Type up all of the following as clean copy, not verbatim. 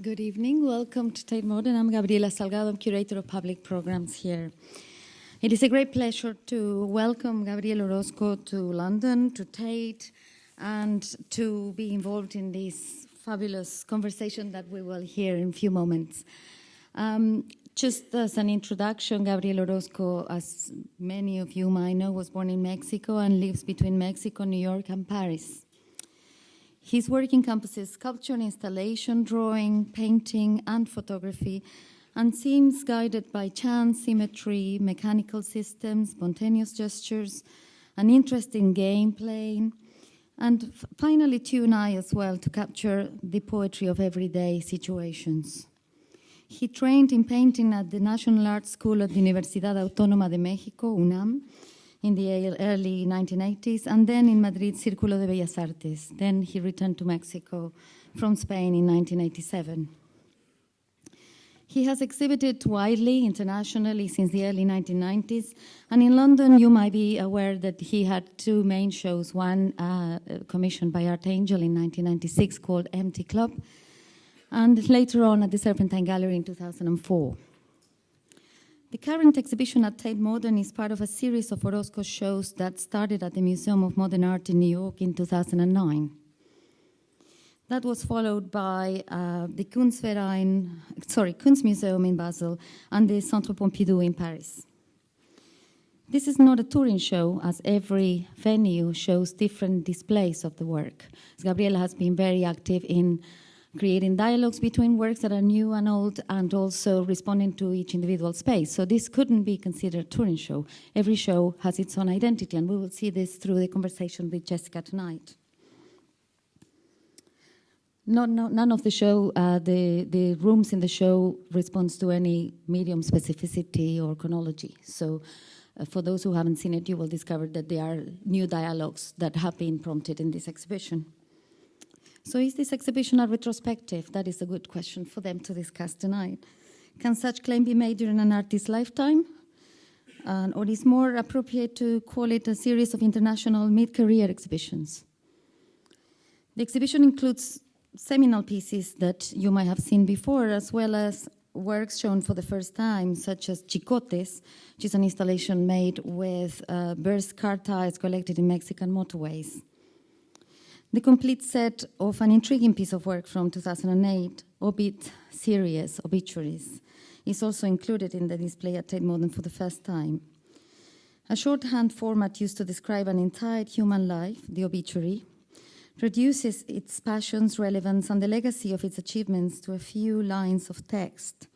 Good evening. Welcome to Tate Modern. I'm Gabriela Salgado. I'm curator of public programs here. It is a great pleasure to welcome Gabriel Orozco to London, to Tate, and to be involved in this fabulous conversation that we will hear in a few moments. Just as an introduction, Gabriel Orozco, as many of you might know, was born in Mexico and lives between Mexico, New York, and Paris. His work encompasses sculpture, installation, drawing, painting, and photography, and seems guided by chance, symmetry, mechanical systems, spontaneous gestures, an interest in gameplay, and finally tune eye as well to capture the poetry of everyday situations. He trained in painting at the National Art School at the Universidad Autónoma de México, UNAM, in the early 1980s, and then in Madrid, Círculo de Bellas Artes. Then he returned to Mexico from Spain in 1987. He has exhibited widely, internationally, since the early 1990s, and in London you might be aware that he had two main shows, one commissioned by Art Angel in 1996 called Empty Club, and later on at the Serpentine Gallery in 2004. The current exhibition at Tate Modern is part of a series of Orozco shows that started at the Museum of Modern Art in New York in 2009. That was followed by the Kunstmuseum in Basel and the Centre Pompidou in Paris. This is not a touring show, as every venue shows different displays of the work. Gabriela has been very active in creating dialogues between works that are new and old, and also responding to each individual space. So this couldn't be considered a touring show. Every show has its own identity, and we will see this through the conversation with Jessica tonight. None of the show, the rooms in the show responds to any medium specificity or chronology. So for those who haven't seen it, you will discover that there are new dialogues that have been prompted in this exhibition. So is this exhibition a retrospective? That is a good question for them to discuss tonight. Can such claim be made during an artist's lifetime? Or is more appropriate to call it a series of international mid-career exhibitions? The exhibition includes seminal pieces that you might have seen before, as well as works shown for the first time, such as Chicotes, which is an installation made with birds' car tires collected in Mexican motorways. The complete set of an intriguing piece of work from 2008, Obit series, Obituaries, is also included in the display at Tate Modern for the first time. A shorthand format used to describe an entire human life, the obituary, reduces its passions, relevance, and the legacy of its achievements to a few lines of text.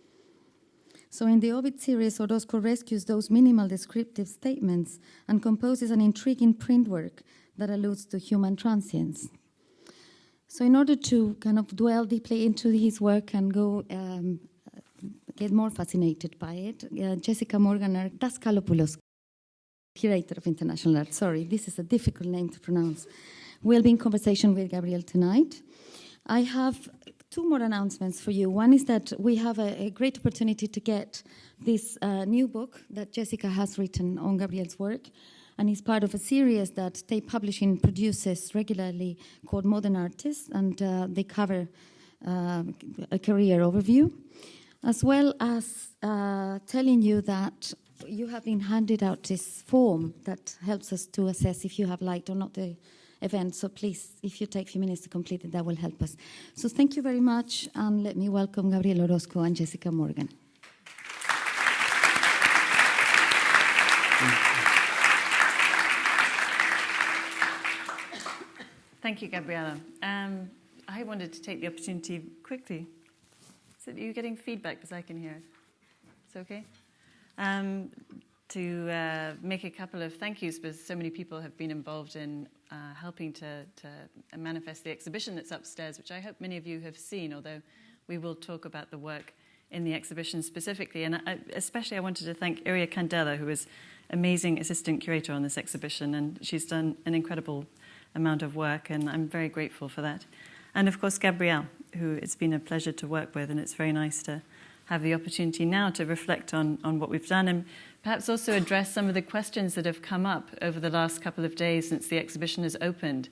So in the Obit series, Orozco rescues those minimal descriptive statements and composes an intriguing print work that alludes to human transience. So in order to kind of dwell deeply into his work and go get more fascinated by it, Jessica Morgan, our Daskalopoulos, curator of international art, sorry, this is a difficult name to pronounce, will be in conversation with Gabriel tonight. I have two more announcements for you. One is that we have a great opportunity to get this new book that Jessica has written on Gabriel's work, and is part of a series that Tate Publishing produces regularly called Modern Artists, and they cover a career overview, as well as telling you that you have been handed out this form that helps us to assess if you have liked or not the event. So please, if you take a few minutes to complete it, that will help us. So thank you very much, and let me welcome Gabriel Orozco and Jessica Morgan. Thank you, Gabriela. I wanted to take the opportunity quickly. So are you getting feedback, because I can hear it? It's okay? To make a couple of thank yous, because so many people have been involved in helping to manifest the exhibition that's upstairs, which I hope many of you have seen, although we will talk about the work in the exhibition specifically. And especially I wanted to thank Iria Candela, who is amazing assistant curator on this exhibition, and she's done an incredible amount of work, and I'm very grateful for that. And of course, Gabrielle, who it's been a pleasure to work with, and it's very nice to have the opportunity now to reflect on what we've done, and perhaps also address some of the questions that have come up over the last couple of days since the exhibition has opened.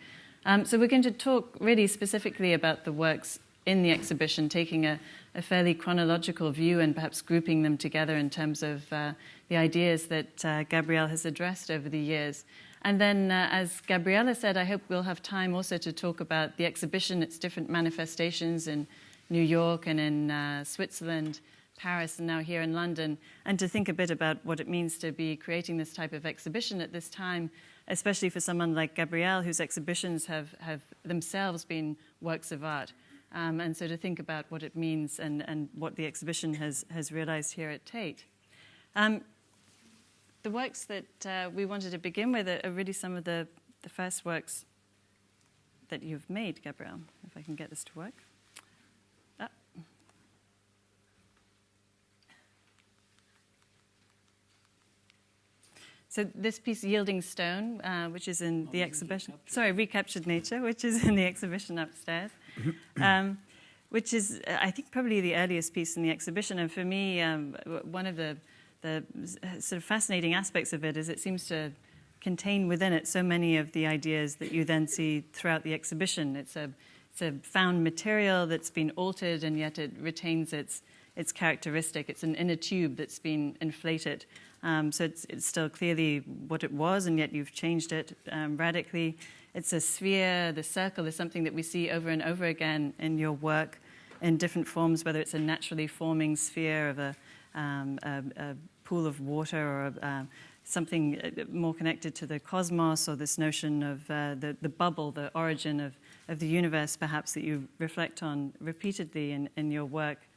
So we're going to talk really specifically about the works in the exhibition, taking a fairly chronological view and perhaps grouping them together in terms of the ideas that Gabriel has addressed over the years. And then, as Gabriela said, I hope we'll have time also to talk about the exhibition, its different manifestations in New York and in Switzerland, Paris, and now here in London, and to think a bit about what it means to be creating this type of exhibition at this time, especially for someone like Gabriel, whose exhibitions have themselves been works of art. And so to think about what it means and what the exhibition has realized here at Tate. The works that we wanted to begin with are really some of the first works that you've made, Gabriel, if I can get this to work. So this piece, Yielding Stone, which is in the exhibition. Sorry, Recaptured Nature, which is in the exhibition upstairs, which is, I think, probably the earliest piece in the exhibition. And for me, one of the sort of fascinating aspects of it is it seems to contain within it so many of the ideas that you then see throughout the exhibition. It's a found material that's been altered, and yet it retains its characteristic. It's an inner tube that's been inflated. So it's still clearly what it was, and yet you've changed it radically. It's a sphere. The circle is something that we see over and over again in your work in different forms, whether it's a naturally forming sphere of a pool of water or something more connected to the cosmos, or this notion of the bubble, the origin of the universe, perhaps, that you reflect on repeatedly in your work.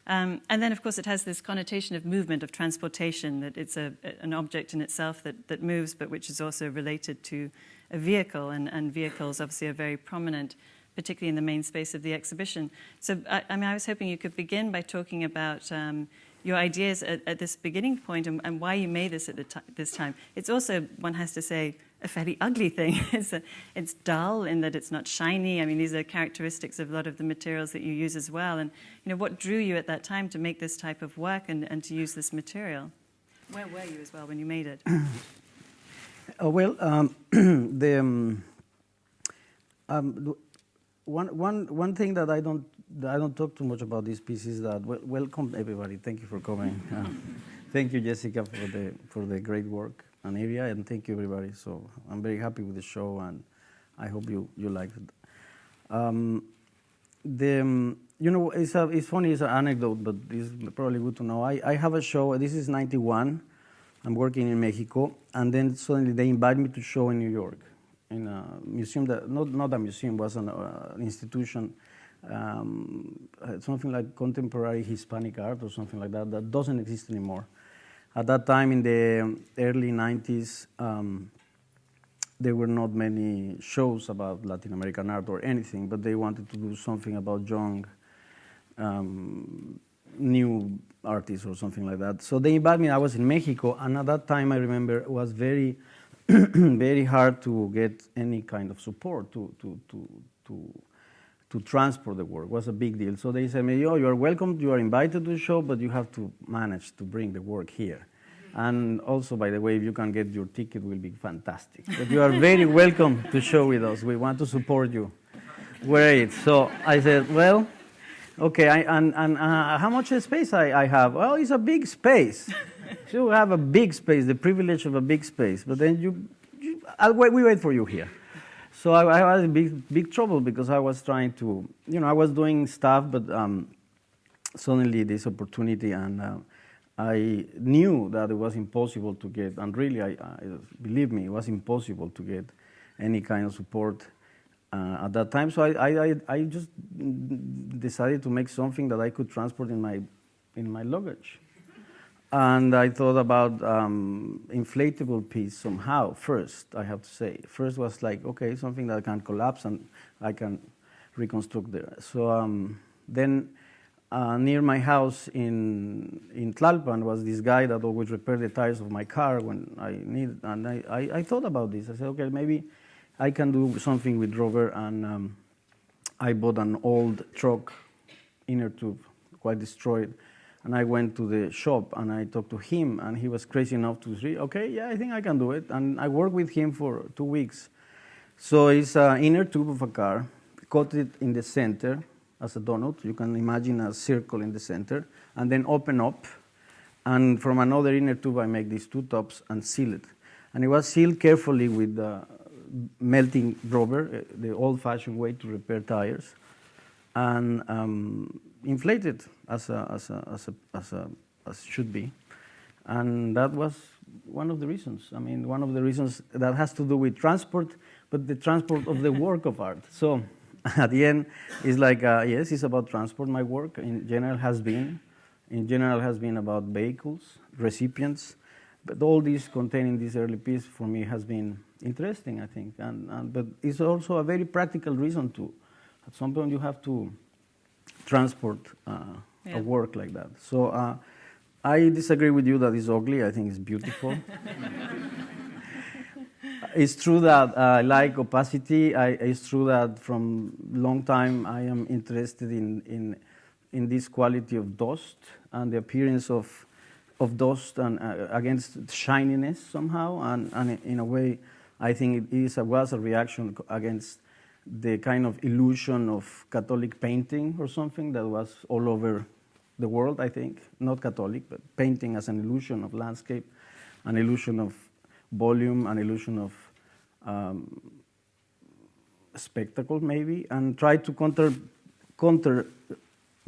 And then, of course, it has this connotation of movement, of transportation, that it's an object in itself that moves, but which is also related to a vehicle, and vehicles obviously are very prominent, particularly in the main space of the exhibition. So, I was hoping you could begin by talking about your ideas at this beginning point and why you made this at this time. It's also, one has to say, a fairly ugly thing. It's dull in that it's not shiny. I mean, these are characteristics of a lot of the materials that you use as well. And what drew you at that time to make this type of work and to use this material? Where were you as well when you made it? One thing that I don't talk too much about this piece is that welcome everybody. Thank you for coming. Thank you, Jessica, for the great work and area, and thank you everybody. So I'm very happy with the show, and I hope you liked it. It's funny. It's an anecdote, but it's probably good to know. I have a show. This is '91. I'm working in Mexico, and then suddenly they invite me to show in New York, in a museum that not a museum, was an institution, something like contemporary Hispanic art or something like that doesn't exist anymore. At that time, in the early 90s, there were not many shows about Latin American art or anything, but they wanted to do something about young, new artists or something like that. So they invited me. I was in Mexico, and at that time, I remember it was very, very hard to get any kind of support to transport the work. It was a big deal. So they said, you are welcome, you are invited to the show, but you have to manage to bring the work here. And also, by the way, if you can get your ticket, it will be fantastic. But you are very welcome to show with us. We want to support you. Great. So I said, well, okay, and how much space I have? Well, it's a big space. So you have a big space, the privilege of a big space. But then we wait for you here. So I was in big trouble because I was trying to, I was doing stuff, but suddenly this opportunity, and I knew that it was impossible to get, and really, I believe me, it was impossible to get any kind of support at that time. So I just decided to make something that I could transport in my luggage. And I thought about inflatable piece somehow first, I have to say. First was like, okay, something that can collapse and I can reconstruct there. So then near my house in Tlalpan was this guy that always repaired the tires of my car when I needed. And I thought about this. I said, okay, maybe I can do something with rubber. And I bought an old truck, inner tube, quite destroyed. And I went to the shop and I talked to him, and he was crazy enough to say, okay, yeah, I think I can do it. And I worked with him for 2 weeks. So it's an inner tube of a car, cut it in the center, as a donut. You can imagine a circle in the center, and then open up. And from another inner tube, I make these two tops and seal it. And it was sealed carefully with melting rubber, the old-fashioned way to repair tires, and inflated as should be. And that was one of the reasons. I mean, one of the reasons that has to do with transport, but the transport of the work of art. So at the end, it's like, yes, it's about transport. My work in general has been about vehicles, recipients, but all these containing this early piece for me has been interesting, I think. But it's also a very practical reason to, at some point you have to transport a work like that. So I disagree with you that it's ugly. I think it's beautiful. It's true that I like opacity. It's true that from long time I am interested in this quality of dust and the appearance of dust and against shininess somehow. And in a way, I think it was a reaction against the kind of illusion of Catholic painting or something that was all over the world, I think. Not Catholic, but painting as an illusion of landscape, an illusion of volume, an illusion of spectacle, maybe, and try to counter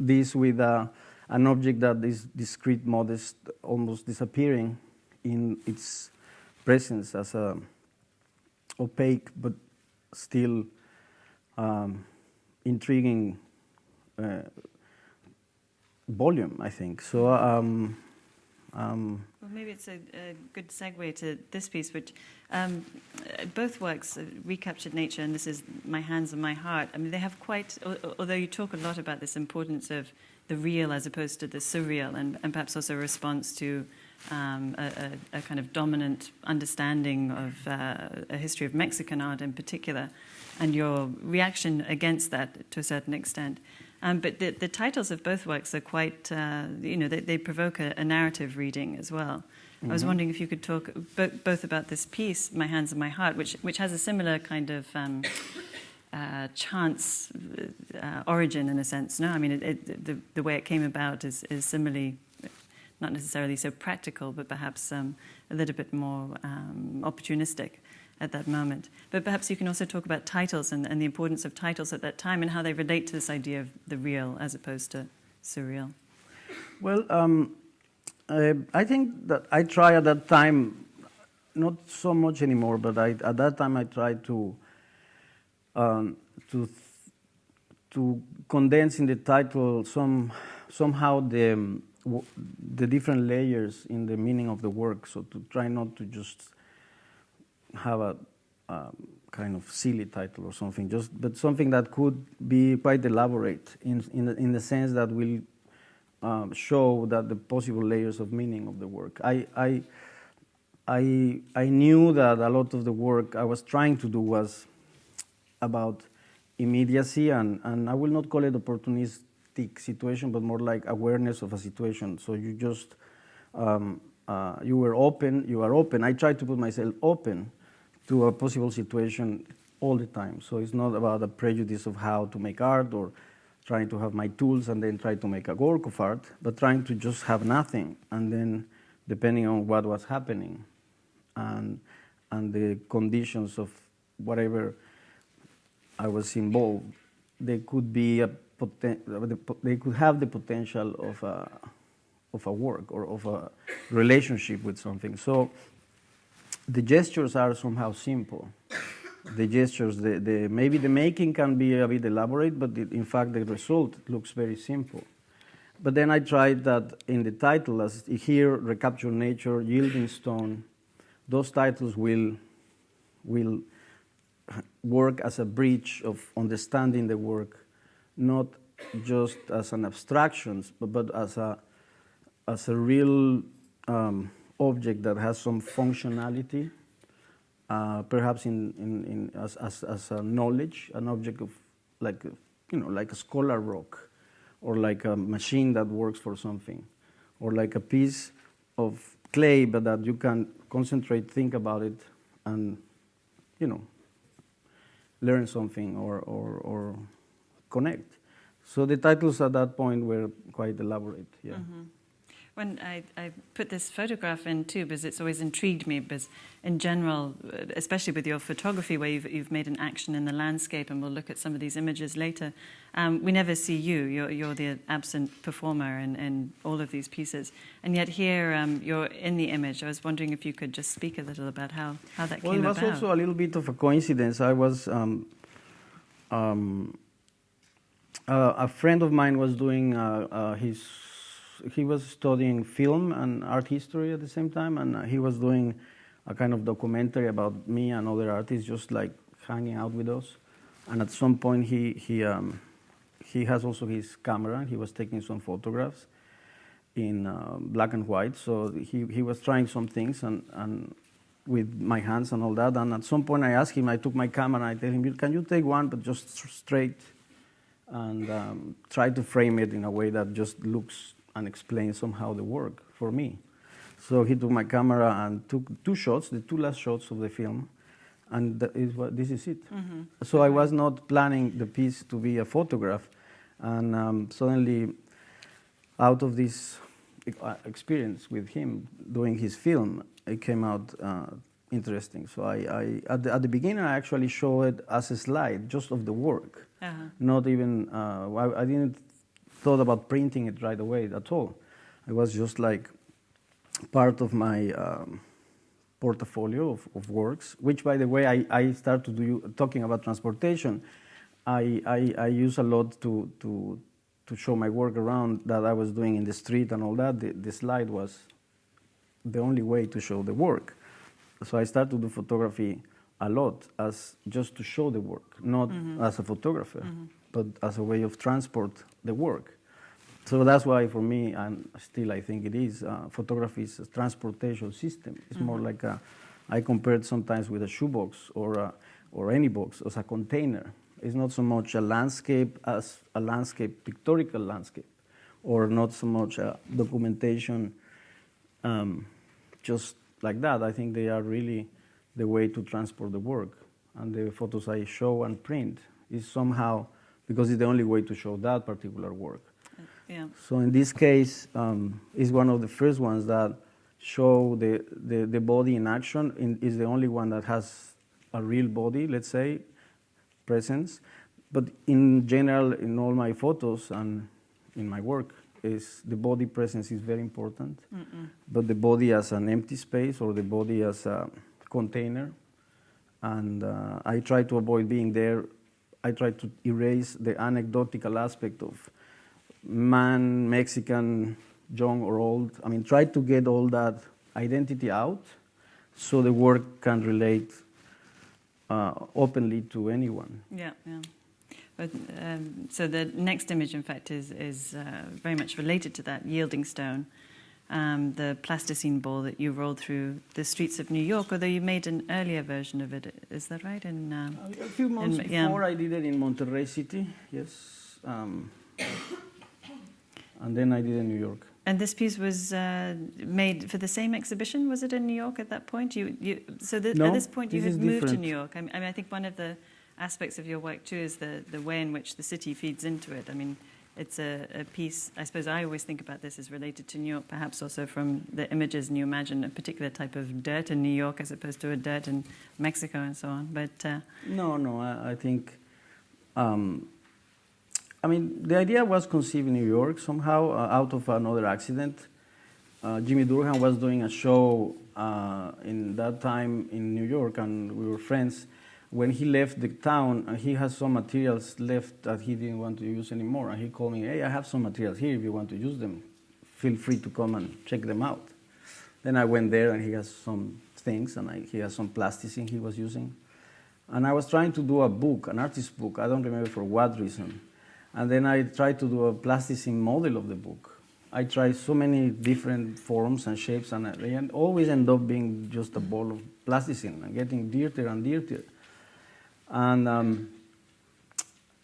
this with an object that is discreet, modest, almost disappearing in its presence as a opaque but still intriguing volume, I think. So well, maybe it's a good segue to this piece, which both works, Recaptured Nature and this is My Hands and My Heart. I mean, they have quite, although you talk a lot about this importance of the real as opposed to the surreal, and perhaps also a response to a kind of dominant understanding of a history of Mexican art in particular, and your reaction against that to a certain extent. But the titles of both works are quite, they provoke a narrative reading as well. Mm-hmm. I was wondering if you could talk both about this piece, My Hands and My Heart, which has a similar kind of chance origin in a sense. No, I mean the way it came about is similarly not necessarily so practical, but perhaps a little bit more opportunistic at that moment. But perhaps you can also talk about titles and the importance of titles at that time and how they relate to this idea of the real as opposed to surreal. Well, I think that I try at that time, not so much anymore, but at that time I tried to condense in the title somehow the different layers in the meaning of the work. So to try not to just have a kind of silly title or something, but something that could be quite elaborate in the sense that will show that the possible layers of meaning of the work. I knew that a lot of the work I was trying to do was about immediacy, and I will not call it opportunistic situation, but more like awareness of a situation. So you just you are open. I try to put myself open to a possible situation all the time. So it's not about a prejudice of how to make art or trying to have my tools and then try to make a work of art, but trying to just have nothing, and then depending on what was happening and the conditions of whatever I was involved, they could be they could have the potential of a work or of a relationship with something. So the gestures are somehow simple. The gestures, maybe the making can be a bit elaborate, but in fact the result looks very simple. But then I tried that in the title, as here, Recaptured Nature, Yielding Stone, those titles will work as a bridge of understanding the work, not just as an abstraction, but as a real object that has some functionality, perhaps as a knowledge, an object of like a scholar rock, or like a machine that works for something, or like a piece of clay, but that you can concentrate, think about it, and learn something or connect. So the titles at that point were quite elaborate, yeah. When I put this photograph in too, because it's always intrigued me, because in general, especially with your photography, where you've made an action in the landscape, and we'll look at some of these images later, we never see you. You're the absent performer in all of these pieces. And yet here, you're in the image. I was wondering if you could just speak a little about how that came about. Well, it was also a little bit of a coincidence. I was... a friend of mine was doing he was studying film and art history at the same time, and he was doing a kind of documentary about me and other artists, just like hanging out with us. And at some point, he has also his camera. He was taking some photographs in black and white. So he was trying some things and with my hands and all that. And at some point, I asked him. I took my camera and I tell him, "Can you take one, but just straight?" And try to frame it in a way that just looks and explains somehow the work for me. So he took my camera and took 2 shots, the 2 last shots of the film, and this is it. So I was not planning the piece to be a photograph, and suddenly, out of this experience with him doing his film, it came out interesting. So I at the beginning, I actually showed it as a slide, just of the work. Not even, I didn't thought about printing it right away at all. It was just like part of my portfolio of works, which, by the way, I start to do, talking about transportation, I use a lot to show my work around that I was doing in the street and all that. The slide was the only way to show the work. So I started to do photography a lot as just to show the work, not as a photographer, but as a way of transport the work. So that's why for me, and still I think it is, photography is a transportation system. It's more like I compare it sometimes with a shoebox or any box as a container. It's not so much a landscape as a landscape, pictorial landscape, or not so much a documentation just like that. I think they are really the way to transport the work. And the photos I show and print is somehow, because it's the only way to show that particular work. Yeah. So in this case, is one of the first ones that show the body in action. Is the only one that has a real body, let's say, presence. But in general, in all my photos and in my work, is the body presence is very important. But the body as an empty space, or the body as a container. And I try to avoid being there. I try to erase the anecdotal aspect of man, Mexican, young or old. I mean, try to get all that identity out so the work can relate openly to anyone. Yeah, yeah. But, so the next image, in fact, is very much related to that, Yielding Stone, the plasticine ball that you rolled through the streets of New York, although you made an earlier version of it. Is that right? A few months before, I did it in Monterrey City, yes. And then I did it in New York. And this piece was made for the same exhibition? Was it in New York at that point? No, at this point you had moved to different. New York. I mean, I think one of the aspects of your work too is the way in which the city feeds into it. I mean, it's a piece, I suppose I always think about this as related to New York, perhaps also from the images, and you imagine a particular type of dirt in New York as opposed to a dirt in Mexico and so on. But No, I think... I mean, the idea was conceived in New York somehow out of another accident. Jimmy Durhan was doing a show in that time in New York, and we were friends. When he left the town, he has some materials left that he didn't want to use anymore. And he called me, "Hey, I have some materials here. If you want to use them, feel free to come and check them out." Then I went there, and he has some things, and he has some plasticine he was using. And I was trying to do a book, an artist book. I don't remember for what reason. And then I tried to do a plasticine model of the book. I tried so many different forms and shapes, and I always end up being just a ball of plasticine and getting dirtier and dirtier. And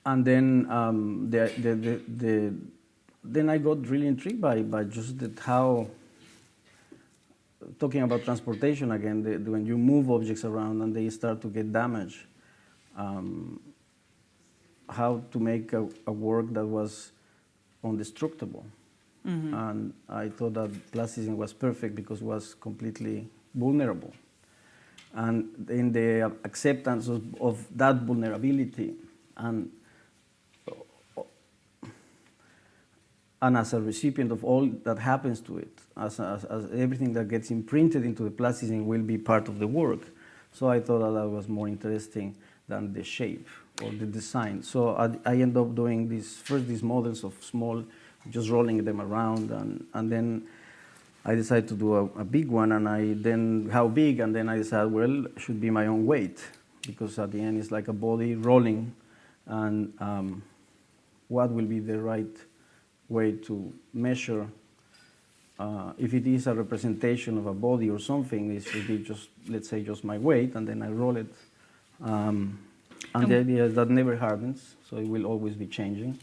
then then I got really intrigued by just how, talking about transportation again, when you move objects around and they start to get damaged. how to make a work that was indestructible. And I thought that plasticine was perfect because it was completely vulnerable. And in the acceptance of that vulnerability and as a recipient of all that happens to it, as everything that gets imprinted into the plasticine will be part of the work. So I thought that was more interesting than the shape or the design. So I ended up doing these models of small, just rolling them around, and then I decided to do a big one, and how big, and then I decided, well, it should be my own weight, because at the end it's like a body rolling, and what will be the right way to measure if it is a representation of a body or something. It should be just, let's say, just my weight, and then I roll it. And the idea is that never hardens, so it will always be changing.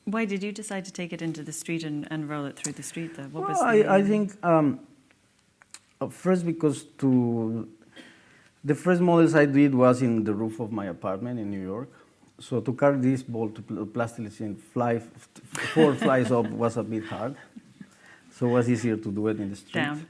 Why did you decide to take it into the street and roll it through the street, though? What was I think first because the first models I did was in the roof of my apartment in New York. So to carry this ball to plasticine 4 flies up was a bit hard. So it was easier to do it in the street. Down.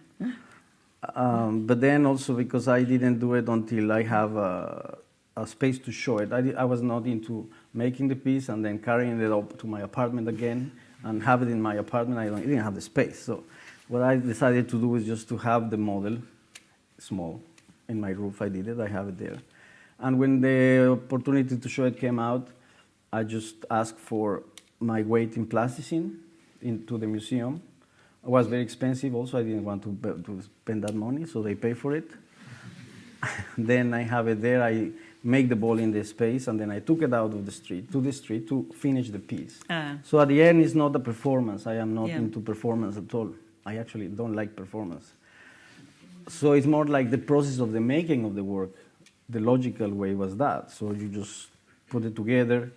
But then also because I didn't do it until I have a space to show it. I was not into making the piece and then carrying it up to my apartment again and have it in my apartment. I didn't have the space. So what I decided to do is just to have the model small in my roof. I did it. I have it there. And when the opportunity to show it came out, I just asked for my weight in plasticine into the museum. It was very expensive also. I didn't want to spend that money, so they pay for it. Then I have it there. I make the ball in the space, and then I took it out of the street to finish the piece. So at the end, it's not a performance. I am not into performance at all. I actually don't like performance. So it's more like the process of the making of the work. The logical way was that. So you just put it together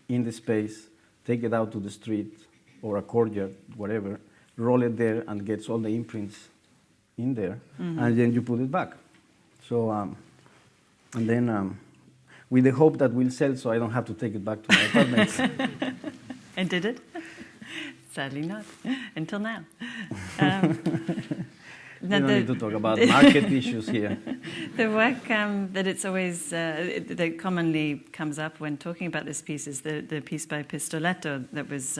in the space, take it out to the street or a courtyard, whatever, roll it there, and gets all the imprints in there, and then you put it back. So, and then with the hope that we'll sell, so I don't have to take it back to my apartment. And did it? Sadly not, until now. We don't need to talk about market issues here. The work that it's always that commonly comes up when talking about this piece is the piece by Pistoletto that was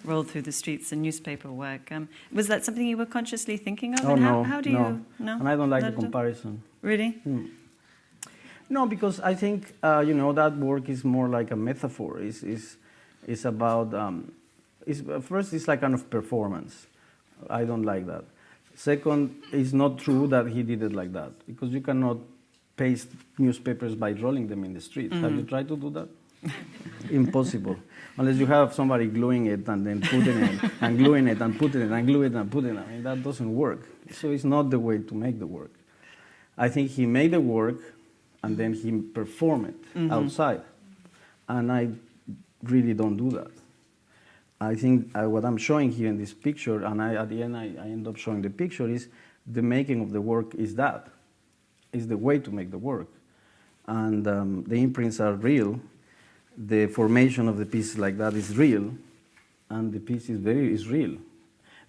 rolled through the streets, and newspaper work. Was that something you were consciously thinking of? Oh, and no, how do you? No, and I don't like the comparison. Really? No, because I think that work is more like a metaphor. It's about first it's like kind of performance. I don't like that. Second, it's not true that he did it like that, because you cannot paste newspapers by rolling them in the street. Have you tried to do that? Impossible. Unless you have somebody gluing it and then putting it, and gluing it and putting it, and gluing it and putting it. I mean, that doesn't work. So it's not the way to make the work. I think he made the work, and then he performed it outside. And I really don't do that. I think what I'm showing here in this picture, and at the end I end up showing the picture, is the making of the work is that. Is the way to make the work. And the imprints are real. The formation of the piece like that is real. And the piece is real.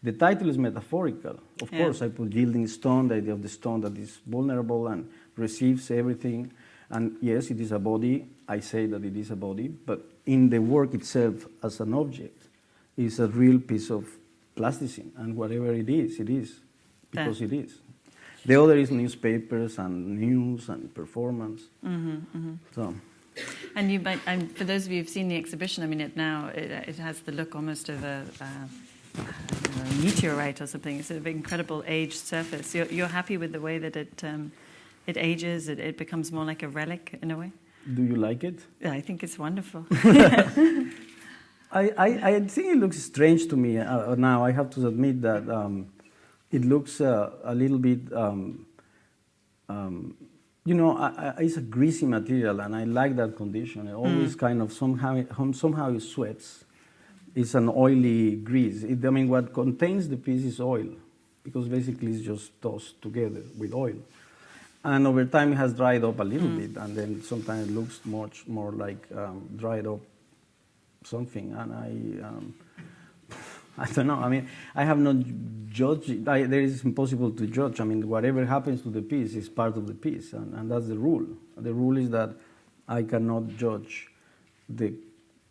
The title is metaphorical. Of course, I put yielding stone, the idea of the stone that is vulnerable and receives everything. And yes, it is a body. I say that it is a body. But in the work itself, as an object, is a real piece of plasticine, and whatever it is, because it is. The other is newspapers and news and performance. So, and you might, for those of you who've seen the exhibition, I mean, it has the look almost of a meteorite or something. It's an incredible aged surface. You're happy with the way that it ages? It becomes more like a relic in a way. Do you like it? I think it's wonderful. I think it looks strange to me now. I have to admit that it looks a little bit, it's a greasy material, and I like that condition. It always kind of somehow it sweats. It's an oily grease. What contains the piece is oil, because basically it's just tossed together with oil. And over time it has dried up a little bit, and then sometimes it looks much more like dried up something. And I don't know. I mean, I have not judged. There is impossible to judge. I mean, whatever happens to the piece is part of the piece, and that's the rule. The rule is that I cannot judge the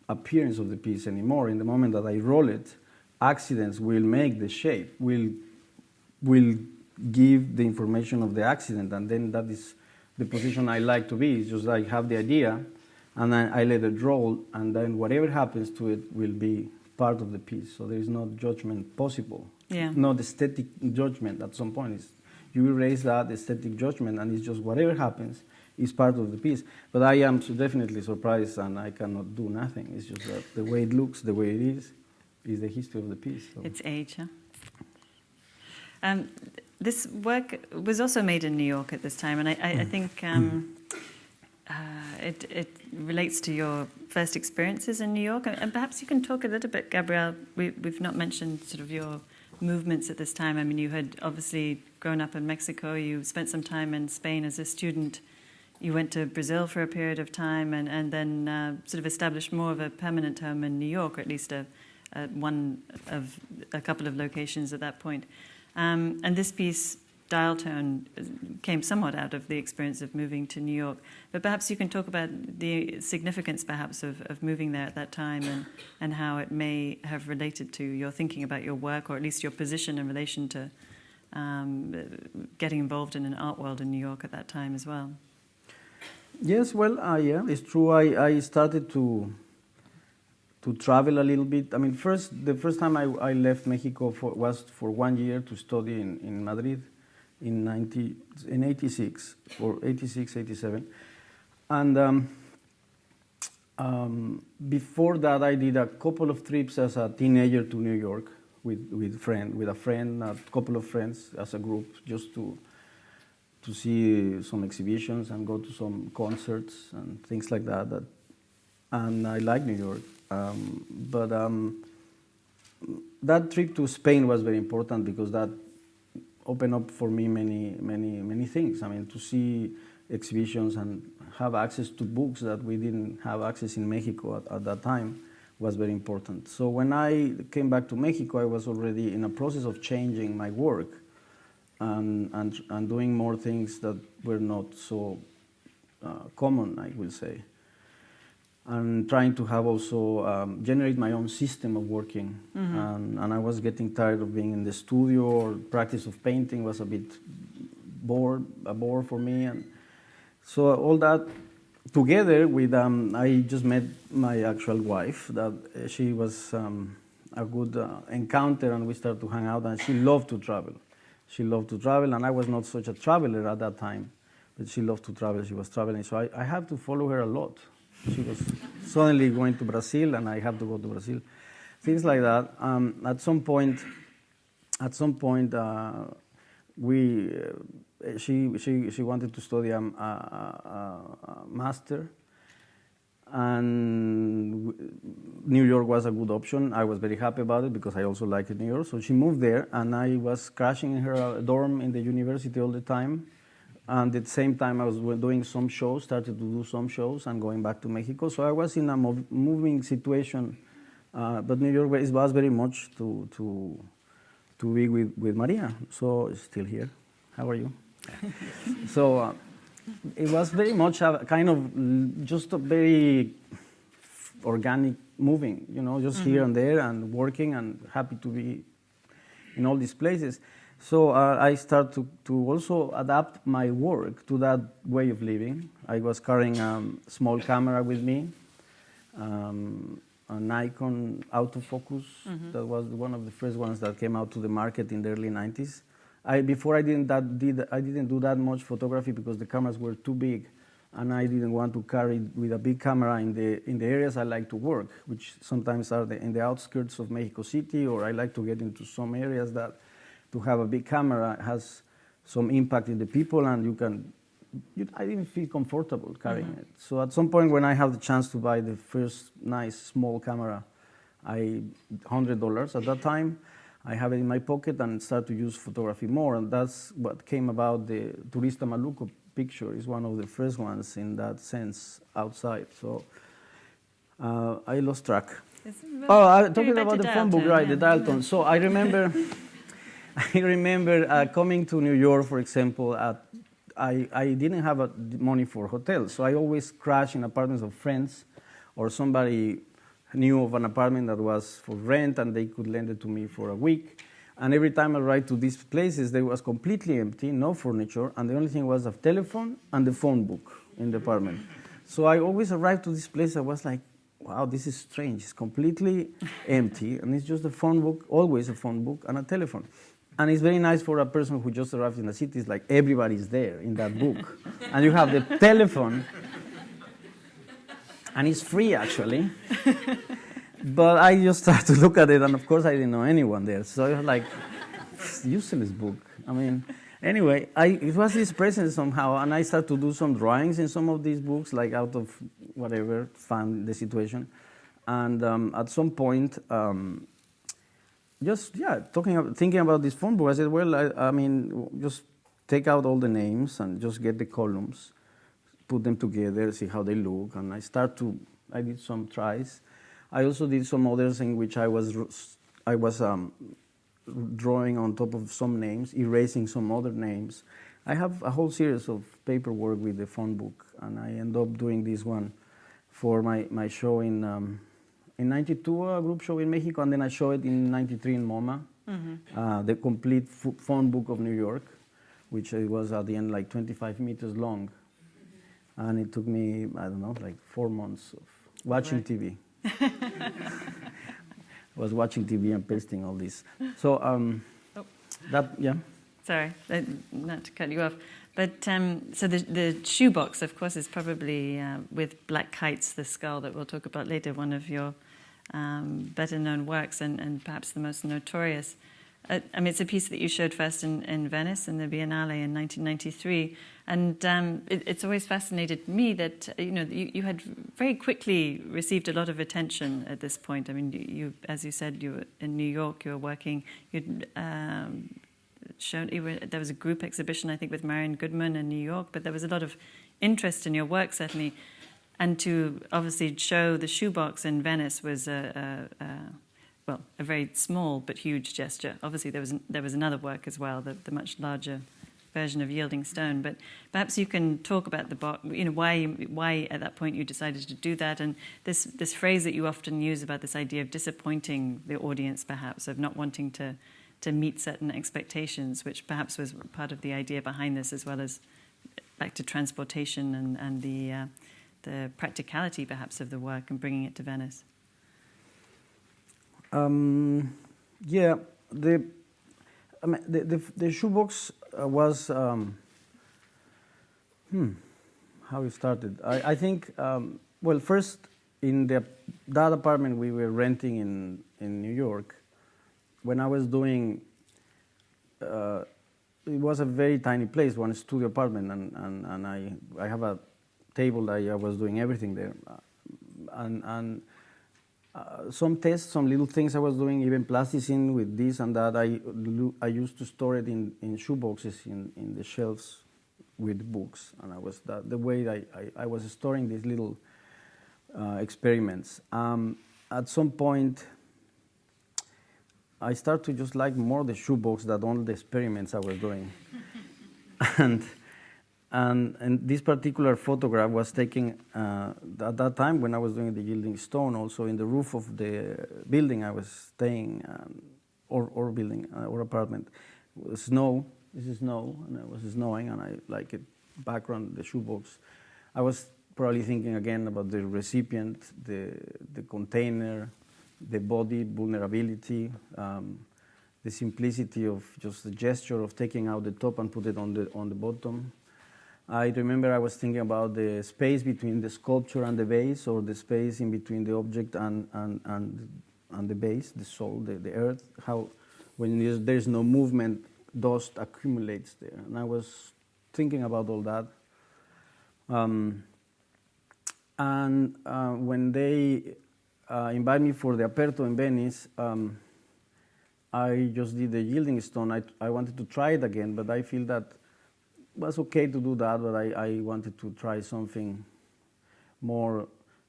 appearance of the piece anymore. In the moment that I roll it, accidents will make the shape, will give the information of the accident, and then that is the position I like to be. It's just I have the idea, and then I let it roll, and then whatever happens to it will be part of the piece. So there is no judgment possible. Yeah. Not aesthetic judgment at some point. You erase that aesthetic judgment, and it's just whatever happens is part of the piece. But I am definitely surprised, and I cannot do nothing. It's just that the way it looks, the way it is the history of the piece. So. Its age, huh? This work was also made in New York at this time, and I think it relates to your first experiences in New York. And perhaps you can talk a little bit, Gabriel. We've not mentioned sort of your movements at this time. I mean, you had obviously grown up in Mexico. You spent some time in Spain as a student. You went to Brazil for a period of time, and then sort of established more of a permanent home in New York, or at least one of a couple of locations at that point. And this piece, Dial Tone, came somewhat out of the experience of moving to New York. But perhaps you can talk about the significance, perhaps, of moving there at that time, and how it may have related to your thinking about your work, or at least your position in relation to getting involved in an art world in New York at that time as well. Yes, well, yeah, it's true. I started to travel a little bit. I mean, the first time I left Mexico was for 1 year to study in Madrid in 86, or 86, 87. And before that, I did a couple of trips as a teenager to New York with a friend, a couple of friends as a group, just to see some exhibitions and go to some concerts and things like that. And I like New York. But that trip to Spain was very important, because that opened up for me many things. I mean, to see exhibitions and have access to books that we didn't have access in Mexico at that time was very important. So when I came back to Mexico, I was already in a process of changing my work and doing more things that were not so common, I will say. And trying to have also generate my own system of working. Mm-hmm. And I was getting tired of being in the studio, or practice of painting was a bit a bore for me. And so all that together with, I just met my actual wife, that she was a good encounter, and we started to hang out, and she loved to travel. She loved to travel, and I was not such a traveler at that time, but she loved to travel. She was traveling, so I had to follow her a lot. She was suddenly going to Brazil, and I had to go to Brazil. Things like that. At some point, she wanted to study a master, and New York was a good option. I was very happy about it, because I also liked New York. So she moved there, and I was crashing in her dorm in the university all the time. And at the same time, I was doing some shows, started to do some shows, and going back to Mexico. So I was in a moving situation. But New York was very much to be with Maria. So still here. How are you? So it was very much a kind of just a very organic moving, just here and there, and working, and happy to be in all these places. So I started to also adapt my work to that way of living. I was carrying a small camera with me, an Nikon autofocus. Mm-hmm. That was one of the first ones that came out to the market in the early 90s. Before I didn't do that much photography, because the cameras were too big, and I didn't want to carry with a big camera in the areas I like to work, which sometimes are in the outskirts of Mexico City, or I like to get into some areas that to have a big camera has some impact in the people, and I didn't feel comfortable carrying it. So at some point, when I had the chance to buy the first nice small camera, $100 at that time, I have it in my pocket and start to use photography more, and that's what came about. The Turista Maluco picture is one of the first ones in that sense outside. So I lost track. Talking about the phone book, right? The dial tone. So I remember, I remember coming to New York, for example. I didn't have money for hotels, so I always crashed in apartments of friends, or somebody knew of an apartment that was for rent, and they could lend it to me for a week. And every time I arrived to these places, they was completely empty, no furniture, and the only thing was a telephone and the phone book in the apartment. So I always arrived to this place. I was like, wow, this is strange. It's completely empty, and it's just a phone book, always a phone book, and a telephone. And it's very nice for a person who just arrived in the city. It's like everybody's there in that book. And you have the telephone, and it's free, actually. But I just started to look at it, and of course I didn't know anyone there. So I was like, useless book. I mean, anyway, it was this presence somehow, and I started to do some drawings in some of these books, like out of whatever, found the situation. And at some point, thinking about this phone book, I said, well, I mean, just take out all the names and just get the columns, put them together, see how they look, and I did some tries. I also did some others in which I was drawing on top of some names, erasing some other names. I have a whole series of paperwork with the phone book, and I end up doing this one for my show in 92, a group show in Mexico, and then I show it in 93 in MoMA, the complete phone book of New York, which it was at the end like 25 meters long. And it took me, I don't know, like 4 months of watching TV. I was watching TV and pasting all this. So Sorry, not to cut you off. But so the shoebox, of course, is probably, with Black Kites, the skull that we'll talk about later, one of your better-known works and perhaps the most notorious. I mean, it's a piece that you showed first in Venice in the Biennale in 1993, and it's always fascinated me that you had very quickly received a lot of attention at this point. I mean, you as you said, you were in New York. You were working. You'd shown. There was a group exhibition, I think, with Marion Goodman in New York, but there was a lot of interest in your work, certainly, and to obviously show the shoebox in Venice was a very small but huge gesture. Obviously, there was another work as well, the much larger version of Yielding Stone. But perhaps you can talk about the box. Why at that point you decided to do that, and this phrase that you often use about this idea of disappointing the audience, perhaps of not wanting to meet certain expectations, which perhaps was part of the idea behind this, as well as back to transportation and the practicality, perhaps, of the work and bringing it to Venice. The shoebox was how it started. I think first in that apartment we were renting in New York, when I was doing it was a very tiny place, one studio apartment, and I have a table that I was doing everything there, and some tests, some little things I was doing, even plasticine with this and that. I used to store it in shoeboxes in the shelves with books, and the way I was storing these little experiments. At some point, I started to just like more the shoebox than all the experiments I was doing, and this particular photograph was taken at that time when I was doing the Yielding Stone, also in the roof of the building I was staying, or building or apartment. Snow. This is snow, and it was snowing, and I like it. Background, the shoebox. I was probably thinking again about the recipient, the container, the body vulnerability, the simplicity of just the gesture of taking out the top and put it on the bottom. I remember I was thinking about the space between the sculpture and the base, or the space in between the object and the base, the soul, the earth. How when there's no movement, dust accumulates there. And I was thinking about all that. When they invited me for the Aperto in Venice, I just did the yielding stone. I wanted to try it again, but I feel that it was okay to do that, but I wanted to try something more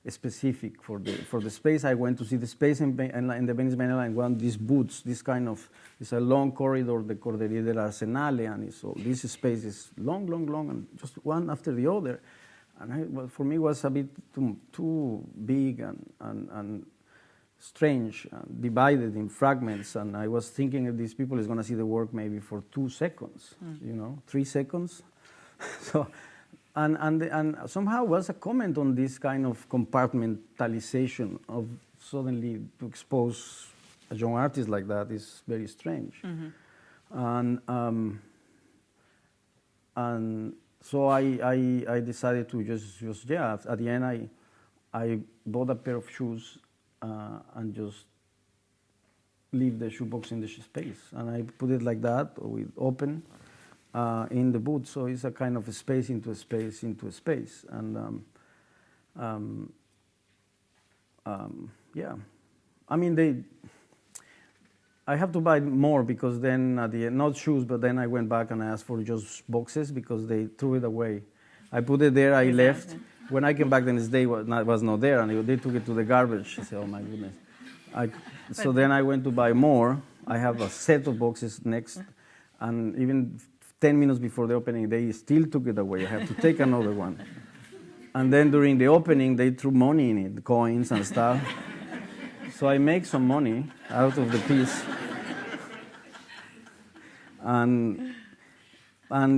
specific for the space. I went to see the space in the Venice Biennale and want these booths, this kind of, it's a long corridor, the Corderia dell'Arsenale, and so this space is long, long, long, and just one after the other. And well, for me, it was a bit too big and strange, divided in fragments. And I was thinking that these people is going to see the work maybe for 2 seconds, 3 seconds. So, and somehow was a comment on this kind of compartmentalization of suddenly to expose a young artist like that is very strange. And so I decided to just at the end I bought a pair of shoes and just leave the shoebox in the space, and I put it like that with open in the booth, so it's a kind of a space into a space into a space, and yeah, I mean I have to buy more because then at the end, not shoes, but then I went back and I asked for just boxes because they threw it away. I put it there, I left. When I came back the next day, it was not there, and they took it to the garbage. I said, oh my goodness. So then I went to buy more. I have a set of boxes next, and even 10 minutes before the opening, they still took it away. I have to take another one. And then during the opening, they threw money in it, coins and stuff. So I make some money out of the piece. And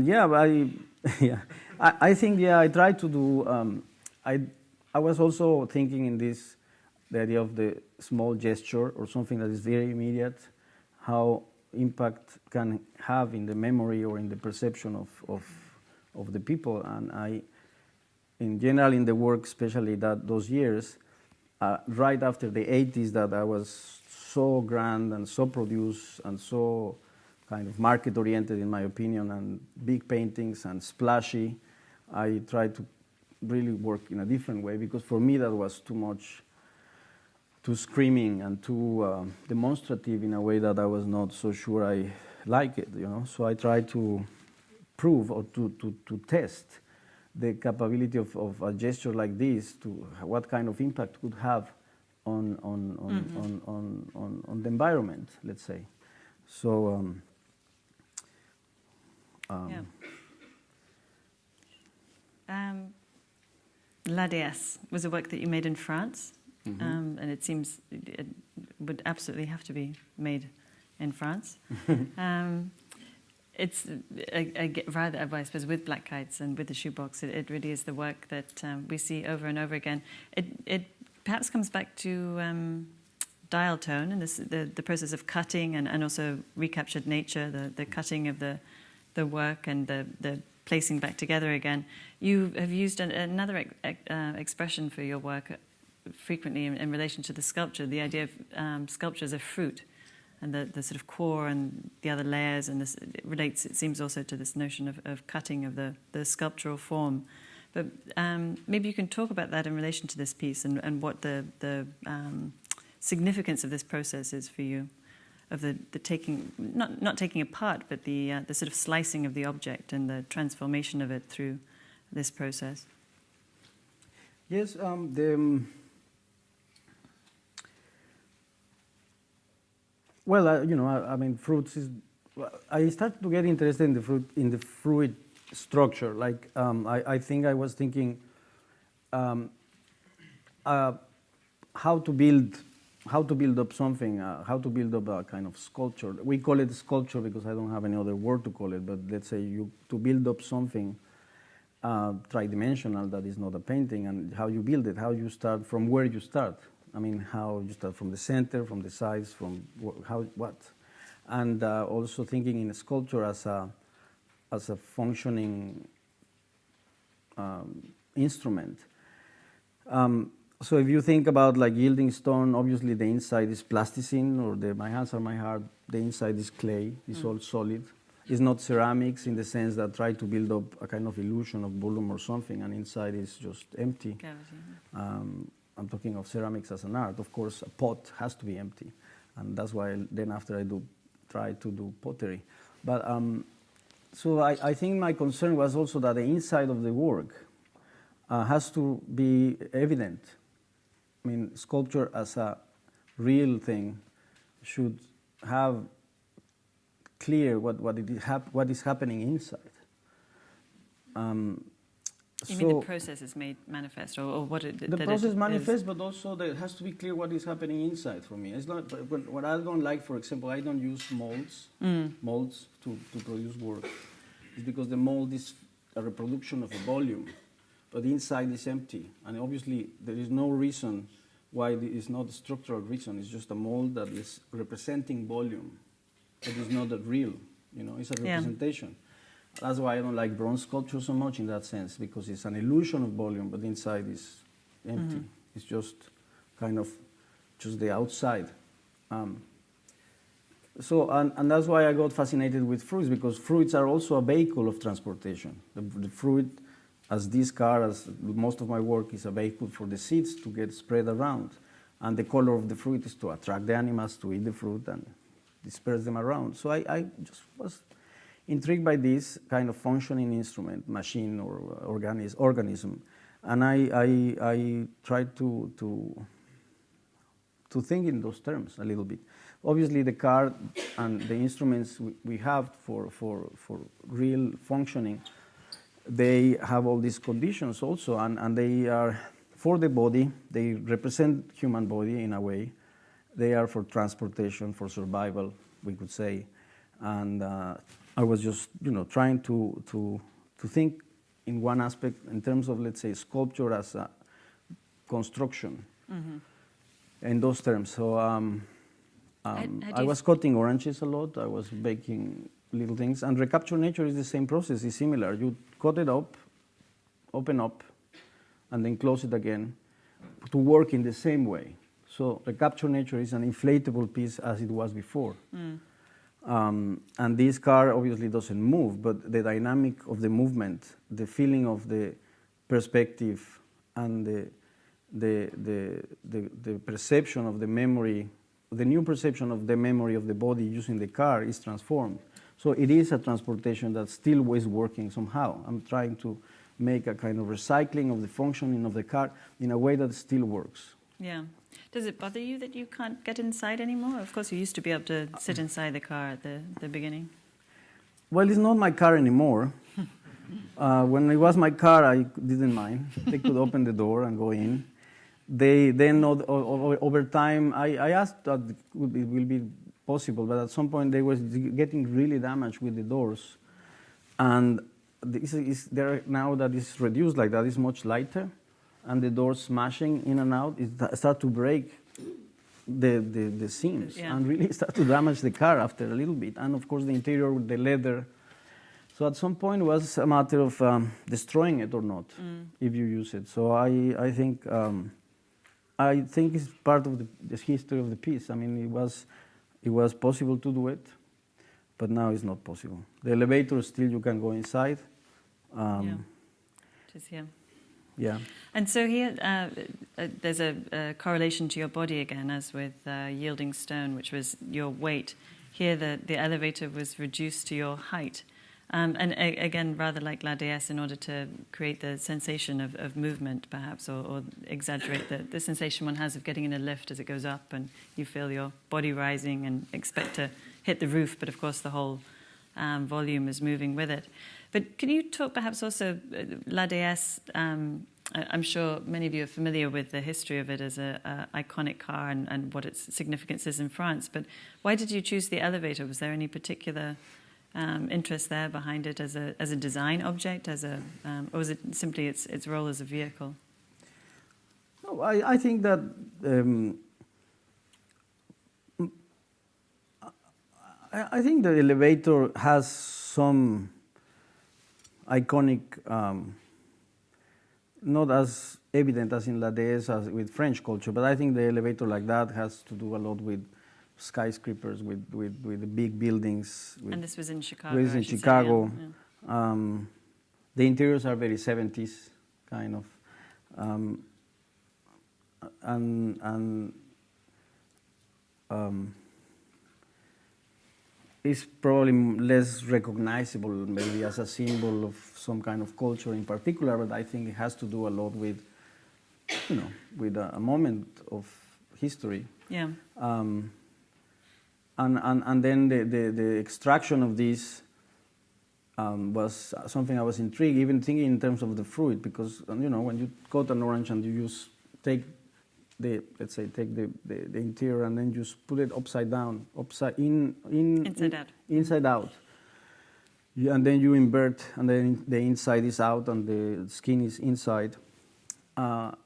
yeah, I think, I tried to do, I was also thinking in this, the idea of the small gesture or something that is very immediate, how impact can have in the memory or in the perception of the people. And in general, in the work, especially those years, right after the 80s, that I was so grand and so produced and so kind of market-oriented, in my opinion, and big paintings and splashy, I tried to really work in a different way, because for me that was too much, too screaming and too demonstrative in a way that I was not so sure I like it, So I tried to prove or to test the capability of a gesture like this, to what kind of impact could have on the environment, let's say. So La Déesse was a work that you made in France, and it seems it would absolutely have to be made in France. It's rather, I suppose, with Black Kites and with the shoebox, it really is the work that we see over and over again. It perhaps comes back to dial tone and the process of cutting and also recaptured nature, the cutting of the work and the placing back together again. You have used another expression for your work frequently in relation to the sculpture, the idea of sculpture as a fruit, and the sort of core and the other layers, and this it relates, it seems, also to this notion of cutting of the sculptural form. But maybe you can talk about that in relation to this piece and what the significance of this process is for you, of the taking, not taking apart, but the sort of slicing of the object and the transformation of it through this process. Yes, well, I mean, fruits is. I started to get interested in the fruit structure. Like, I think I was thinking how to build up something, how to build up a kind of sculpture. We call it sculpture because I don't have any other word to call it. But let's say to build up something tridimensional that is not a painting, and how you build it, how you start, from where you start. I mean, how you start from the center, from the sides, from what, and also thinking in a sculpture as a functioning instrument. So if you think about like yielding stone, obviously the inside is plasticine, or my hands are my heart. The inside is clay. It's all solid. It's not ceramics in the sense that try to build up a kind of illusion of volume or something, and inside is just empty. I'm talking of ceramics as an art. Of course, a pot has to be empty, and that's why then after I do try to do pottery. But so I think my concern was also that the inside of the work has to be evident. I mean, sculpture as a real thing should have clear what is happening inside. You mean the process is made manifest, or what it the process manifests, but also there has to be clear what is happening inside for me. It's not what I don't like. For example, I don't use molds to produce work. It's because the mold is a reproduction of a volume, but inside is empty, and obviously there is no reason why it's not a structural reason. It's just a mold that is representing volume. It is not that real. It's a representation. That's why I don't like bronze sculpture so much in that sense, because it's an illusion of volume, but inside is empty. It's just kind of just the outside. And that's why I got fascinated with fruits, because fruits are also a vehicle of transportation. The fruit, as this car, as most of my work, is a vehicle for the seeds to get spread around. And the color of the fruit is to attract the animals to eat the fruit and disperse them around. So I just was intrigued by this kind of functioning instrument, machine or organism, and I tried to think in those terms a little bit. Obviously, the car and the instruments we have for real functioning, they have all these conditions also, and they are for the body. They represent human body in a way. They are for transportation, for survival, we could say, and I was just, trying to think in one aspect in terms of, let's say, sculpture as a construction, in those terms. So I was cutting oranges a lot. I was baking little things, and recapture nature is the same process. It's similar. You cut it up, open up, and then close it again to work in the same way. So recapture nature is an inflatable piece as it was before. And this car obviously doesn't move, but the dynamic of the movement, the feeling of the perspective, and the perception of the memory, the new perception of the memory of the body using the car is transformed. So it is a transportation that still is working somehow. I'm trying to make a kind of recycling of the functioning of the car in a way that still works. Yeah. Does it bother you that you can't get inside anymore? Of course, you used to be able to sit inside the car at the beginning. Well, it's not my car anymore. When it was my car, I didn't mind. They could open the door and go in. They then, over time, I asked that it will be possible, but at some point they were getting really damaged with the doors. And now that it's reduced like that, it's much lighter. And the doors smashing in and out, it start to break the seams and really start to damage the car after a little bit. And of course the interior with the leather. So at some point it was a matter of destroying it or not, if you use it. So I think it's part of the history of the piece. I mean, it was possible to do it, but now it's not possible. The elevator still you can go inside. Just here. Yeah. And so here, there's a correlation to your body again, as with yielding stone, which was your weight. Here, the elevator was reduced to your height. And again, rather like La Déesse, in order to create the sensation of movement, perhaps, or exaggerate the sensation one has of getting in a lift as it goes up, and you feel your body rising and expect to hit the roof, but of course the whole volume is moving with it. But can you talk perhaps also, La Déesse, I'm sure many of you are familiar with the history of it as an iconic car and what its significance is in France, but why did you choose the elevator? Was there any particular interest there behind it as a design object, or was it simply its role as a vehicle? No, I think that I think the elevator has some iconic, not as evident as in La Déesse as with French culture, but I think the elevator like that has to do a lot with skyscrapers, with the big buildings. And this was in Chicago. This was in Chicago. Say, yeah. The interiors are very 70s, kind of. is probably less recognizable, maybe as a symbol of some kind of culture in particular, but I think it has to do a lot with, with a moment of history. Yeah. And then the extraction of this was something I was intrigued, even thinking in terms of the fruit, because when you cut an orange and you take the interior and then just put it upside down, inside out. And then you invert, and then the inside is out and the skin is inside.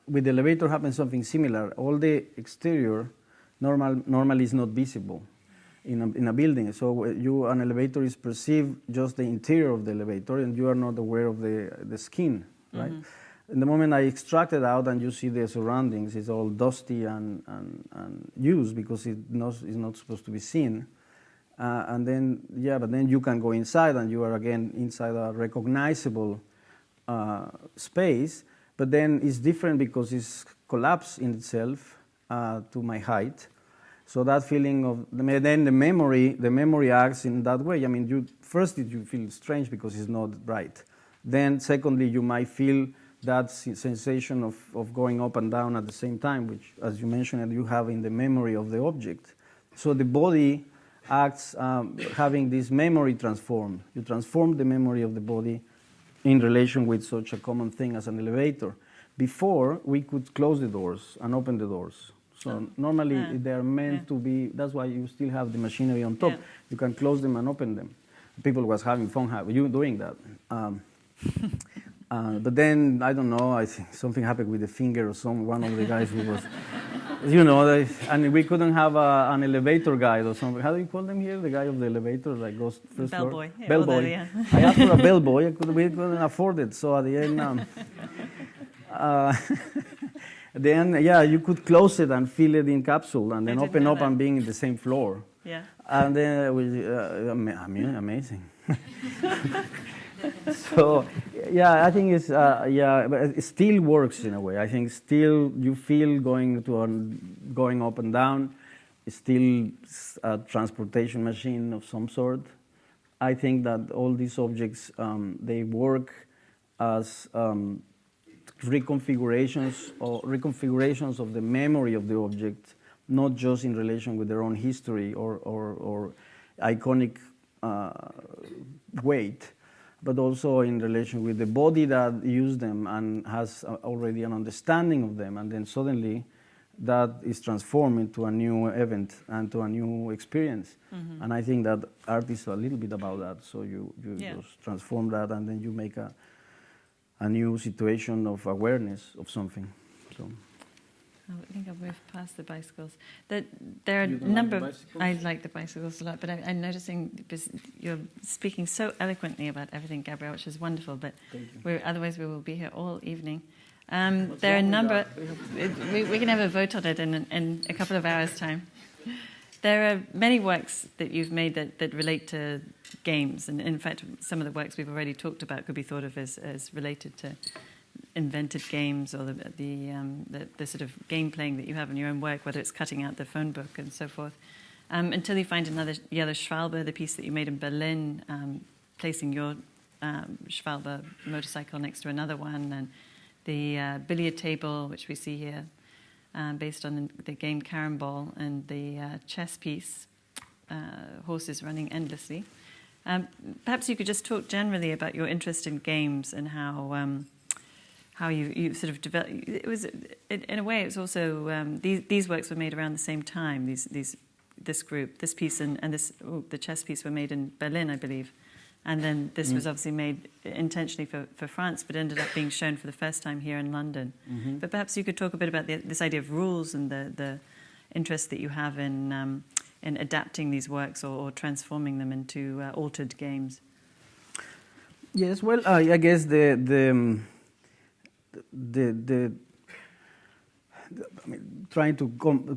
With the elevator happens something similar. All the exterior normally is not visible in a building. So an elevator is perceived just the interior of the elevator, and you are not aware of the skin, right? Mm-hmm. In the moment I extract it out and you see the surroundings, it's all dusty and used because it's not supposed to be seen. But then you can go inside and you are again inside a recognizable space. But then it's different because it's collapsed in itself to my height. So that feeling of then the memory acts in that way. I mean, you feel strange because it's not right. Then secondly, you might feel that sensation of going up and down at the same time, which, as you mentioned, you have in the memory of the object. So the body acts having this memory transformed. You transform the memory of the body in relation with such a common thing as an elevator. Before, we could close the doors and open the doors. So normally they are meant to be, that's why you still have the machinery on top. Yeah. You can close them and open them. People was having fun you doing that. But then, I don't know, I think something happened with the finger or one of the guys who was, and we couldn't have an elevator guide or something. How do you call them here? The guy of the elevator that goes first floor? Bellboy. Yeah, bellboy. Yeah. I asked for a bellboy, we couldn't afford it. So at the end, you could close it and fill it in capsule and then open up and being in the same floor. Yeah. And then it was amazing. So, I think but it still works in a way. I think still you feel going up and down. It's still a transportation machine of some sort. I think that all these objects, they work as reconfigurations of the memory of the object, not just in relation with their own history or iconic weight, but also in relation with the body that used them and has already an understanding of them, and then suddenly that is transformed into a new event and to a new experience. Mm-hmm. And I think that art is a little bit about that. So you just transform that, and then you make a new situation of awareness of something. So. I think I'll move past the bicycles. There are a number of... I like the bicycles a lot, but I'm noticing because you're speaking so eloquently about everything, Gabriel, which is wonderful, but otherwise we will be here all evening. There are a number... We can have a vote on it in a couple of hours' time. There are many works that you've made that relate to games, and in fact, some of the works we've already talked about could be thought of as related to invented games or the sort of game playing that you have in your own work, whether it's cutting out the phone book and so forth, until you find another Yellow Schwalbe, the piece that you made in Berlin, placing your Schwalbe motorcycle next to another one, and the billiard table, which we see here, based on the game Carambol, and the chess piece, Horses Running Endlessly. Perhaps you could just talk generally about your interest in games and how you sort of developed. It was, in a way, it's also these works were made around the same time. This group, this piece, and the chess piece were made in Berlin, I believe, and then this was obviously made intentionally for France, but ended up being shown for the first time here in London. Mm-hmm. But perhaps you could talk a bit about this idea of rules and the interest that you have in adapting these works or transforming them into altered games. Yes, well, I guess I mean, trying to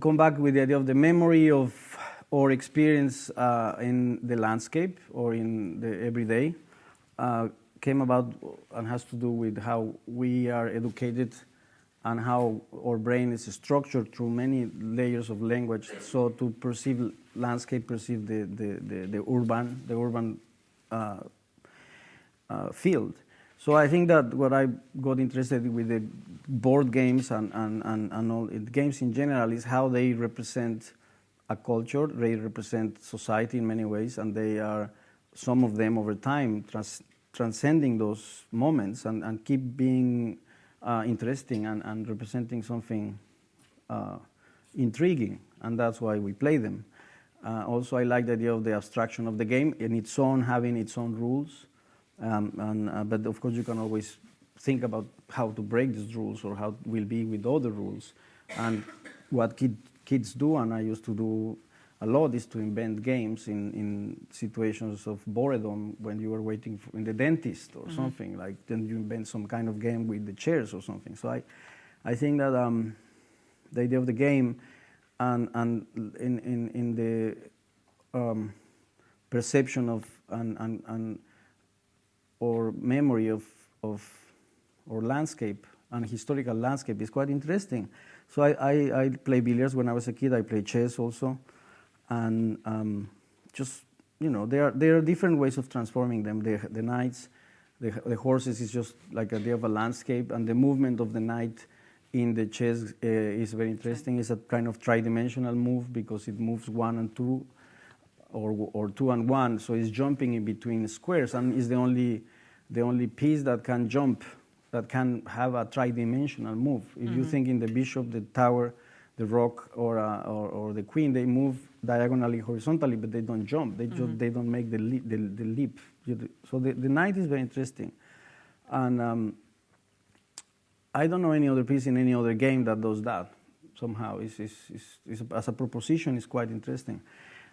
come back with the idea of the memory of or experience in the landscape or in the everyday came about and has to do with how we are educated and how our brain is structured through many layers of language. So to perceive landscape, perceive the urban field. So I think that what I got interested with the board games and all games in general is how they represent a culture, they represent society in many ways, and they are, some of them over time, transcending those moments and keep being interesting and representing something intriguing, and that's why we play them. Also, I like the idea of the abstraction of the game in its own, having its own rules. But of course, you can always think about how to break these rules or how it will be with other rules. And what kids do, and I used to do a lot, is to invent games in situations of boredom when you were waiting in the dentist or something. Like then you invent some kind of game with the chairs or something. So I think that the idea of the game and in the perception of and or memory of or landscape and historical landscape is quite interesting. So I play billiards when I was a kid. I play chess also, and just there are different ways of transforming them. The knights, the horses is just like a idea of a landscape, and the movement of the knight in the chess is very interesting. It's a kind of tridimensional move because it moves 1 and 2. Or 2 and 1, so it's jumping in between squares, and is the only piece that can jump, that can have a tridimensional move. If you think in the bishop, the tower, the rook, or the queen, they move diagonally, horizontally, but they don't jump. They they don't make the leap. So the knight is very interesting, and I don't know any other piece in any other game that does that. Somehow, as a proposition, is quite interesting.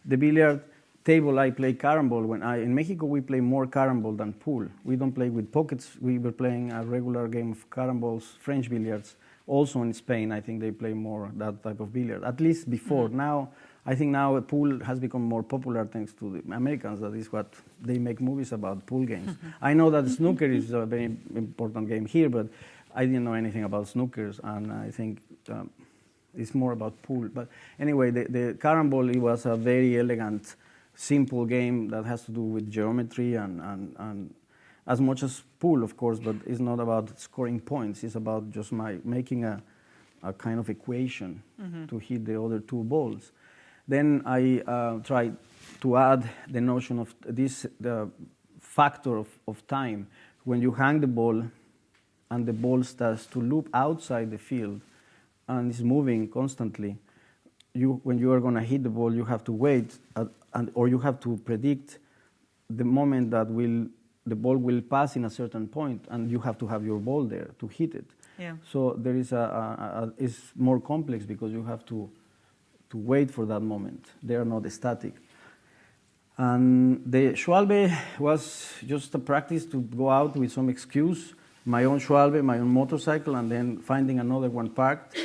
The billiard table, I play carambol. In Mexico, we play more carambol than pool. We don't play with pockets. We were playing a regular game of carambols, French billiards. Also in Spain, I think they play more that type of billiard, at least before. Now, I think now a pool has become more popular thanks to the Americans. That is what they make movies about, pool games. I know that snooker is a very important game here, but I didn't know anything about snookers, and I think it's more about pool. But anyway, the carambol, it was a very elegant, simple game that has to do with geometry and as much as pool, of course, but it's not about scoring points. It's about just making a kind of equation to hit the other two balls. Then I tried to add the notion of the factor of time. When you hang the ball and the ball starts to loop outside the field, and it's moving constantly, when you are going to hit the ball, you have to wait, or you have to predict the moment that the ball will pass in a certain point, and you have to have your ball there to hit it. Yeah. So there is it's more complex because you have to wait for that moment. They are not static. And the Schwalbe was just a practice to go out with some excuse, my own Schwalbe, my own motorcycle, and then finding another one parked.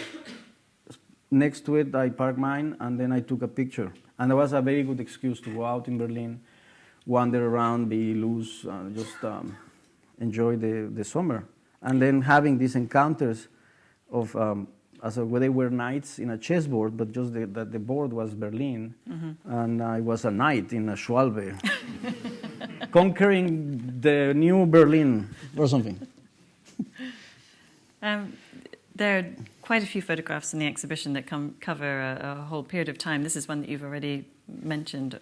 Next to it, I parked mine, and then I took a picture. And it was a very good excuse to go out in Berlin, wander around, be loose, just enjoy the summer. And then having these encounters of, where they were knights in a chessboard, but just that the board was Berlin, and I was a knight in a Schwalbe, conquering the new Berlin or something. There are quite a few photographs in the exhibition that cover a whole period of time. This is one that you've already mentioned,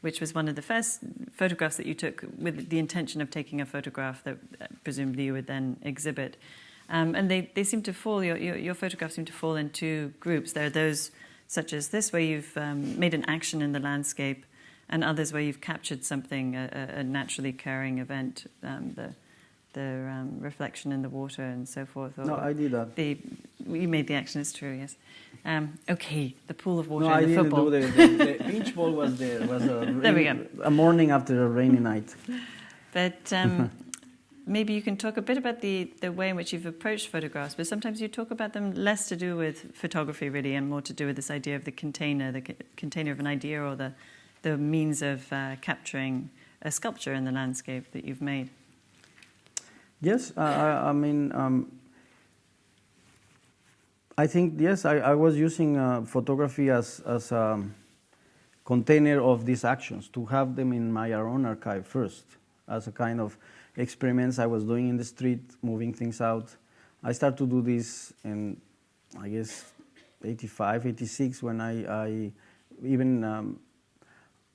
which was one of the first photographs that you took with the intention of taking a photograph that presumably you would then exhibit. And they seem to fall, your photographs seem to fall in two groups. There are those such as this, where you've made an action in the landscape, and others where you've captured something, a naturally occurring event, the reflection in the water and so forth. No, I did that. You made the action, it's true, yes. Okay, the pool of water no, and the football. No, I didn't do the beach ball was there. It was a morning after a rainy night. But maybe you can talk a bit about the way in which you've approached photographs, but sometimes you talk about them less to do with photography, really, and more to do with this idea of the container of an idea, or the means of capturing a sculpture in the landscape that you've made. Yes, I mean, I think, yes, I was using photography as a container of these actions, to have them in my own archive first, as a kind of experiments I was doing in the street, moving things out. I started to do this in, I guess, 85, 86, when I even,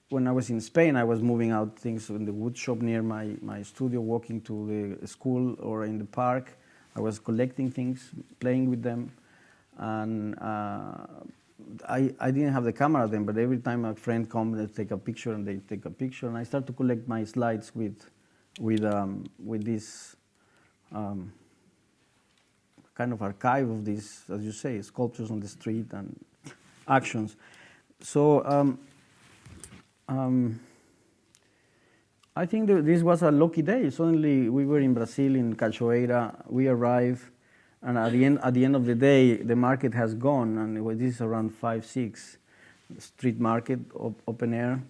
when I was in Spain, I was moving out things in the wood shop near my studio, walking to the school or in the park. I was collecting things, playing with them. And I didn't have the camera then, but every time a friend comes, they take a picture, and they take a picture. And I start to collect my slides with this kind of archive of these, as you say, sculptures on the street and actions. So I think this was a lucky day. Suddenly we were in Brazil, in Cachoeira. We arrived, and at the end of the day, the market has gone, and this is around 5, 6 street market, open air,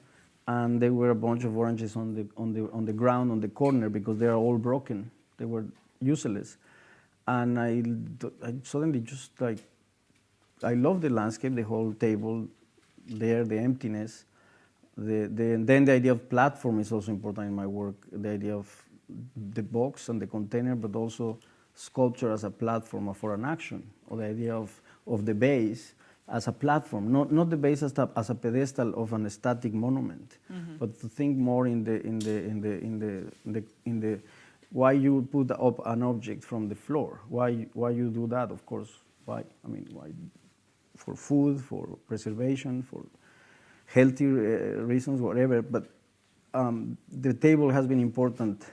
and there were a bunch of oranges on the ground on the corner because they are all broken. They were useless, and I suddenly just like, I love the landscape, the whole table there, the emptiness. Then the idea of platform is also important in my work. The idea of the box and the container, but also sculpture as a platform for an action, or the idea of the base as a platform, not the base as a pedestal of an static monument, but to think more in the why you put up an object from the floor, why you do that, of course, why for food, for preservation, for healthy reasons, whatever, but the table has been important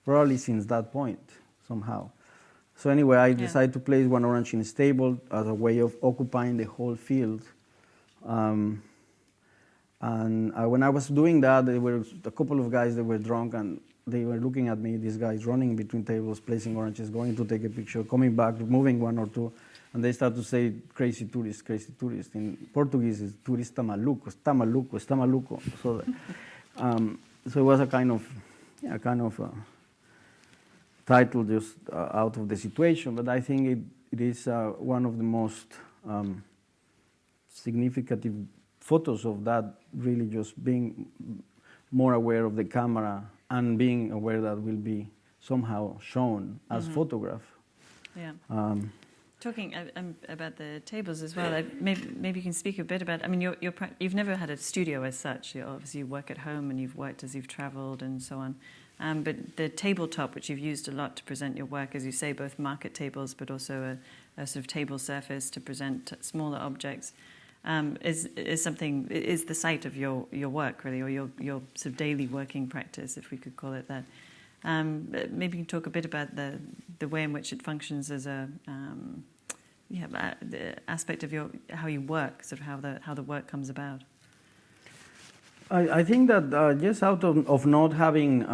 probably since that point, somehow. So anyway, I decided to place one orange in a table as a way of occupying the whole field. And when I was doing that, there were a couple of guys that were drunk, and they were looking at me, these guys running between tables, placing oranges, going to take a picture, coming back, moving one or two, and they start to say, crazy tourist, crazy tourist. In Portuguese, it's turista maluco, está maluco, está maluco. So it was a kind of title just out of the situation, but I think it is one of the most significant photos of that, really just being more aware of the camera and being aware that will be somehow shown as photograph. Yeah. Talking about the tables as well, maybe you can speak a bit about, I mean, you've never had a studio as such. Obviously you work at home and you've worked as you've traveled and so on. But the tabletop, which you've used a lot to present your work, as you say, both market tables, but also a sort of table surface to present smaller objects, is the site of your work, really, or your sort of daily working practice, if we could call it that. Maybe you can talk a bit about the way in which it functions as the aspect of how you work, sort of how the work comes about. I think that just out of not having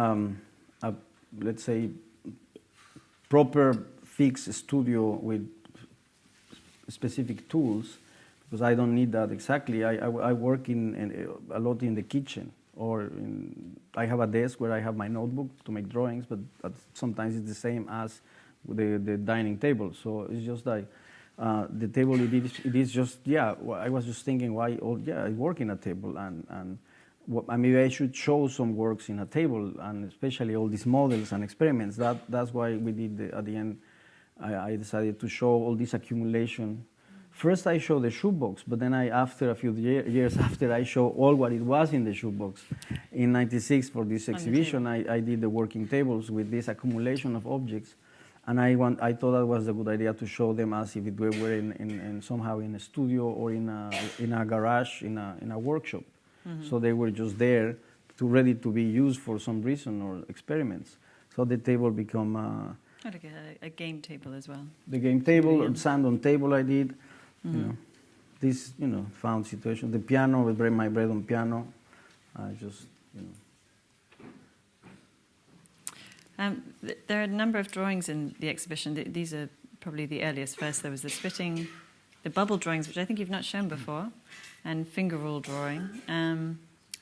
let's say proper fixed studio with specific tools, because I don't need that exactly. I work a lot in the kitchen, or I have a desk where I have my notebook to make drawings, but sometimes it's the same as the dining table. So it's just like the table. It is just I was just thinking why I work in a table, and maybe I should show some works in a table, and especially all these models and experiments. That's why we did at the end. I decided to show all this accumulation. First, I showed the shoebox, but then after a few years after, I showed all what it was in the shoebox. In '96, for this exhibition, I did the working tables with this accumulation of objects, and I thought that was a good idea to show them as if it were in somehow in a studio or in a garage, in a workshop. So they were just there, ready to be used for some reason or experiments. So the table become like a game table as well. The game table, sand on table I did. This found situation. The piano, I break my bread on piano. I just There are a number of drawings in the exhibition. These are probably the earliest. First, there was the spitting, the bubble drawings, which I think you've not shown before, and finger rule drawing.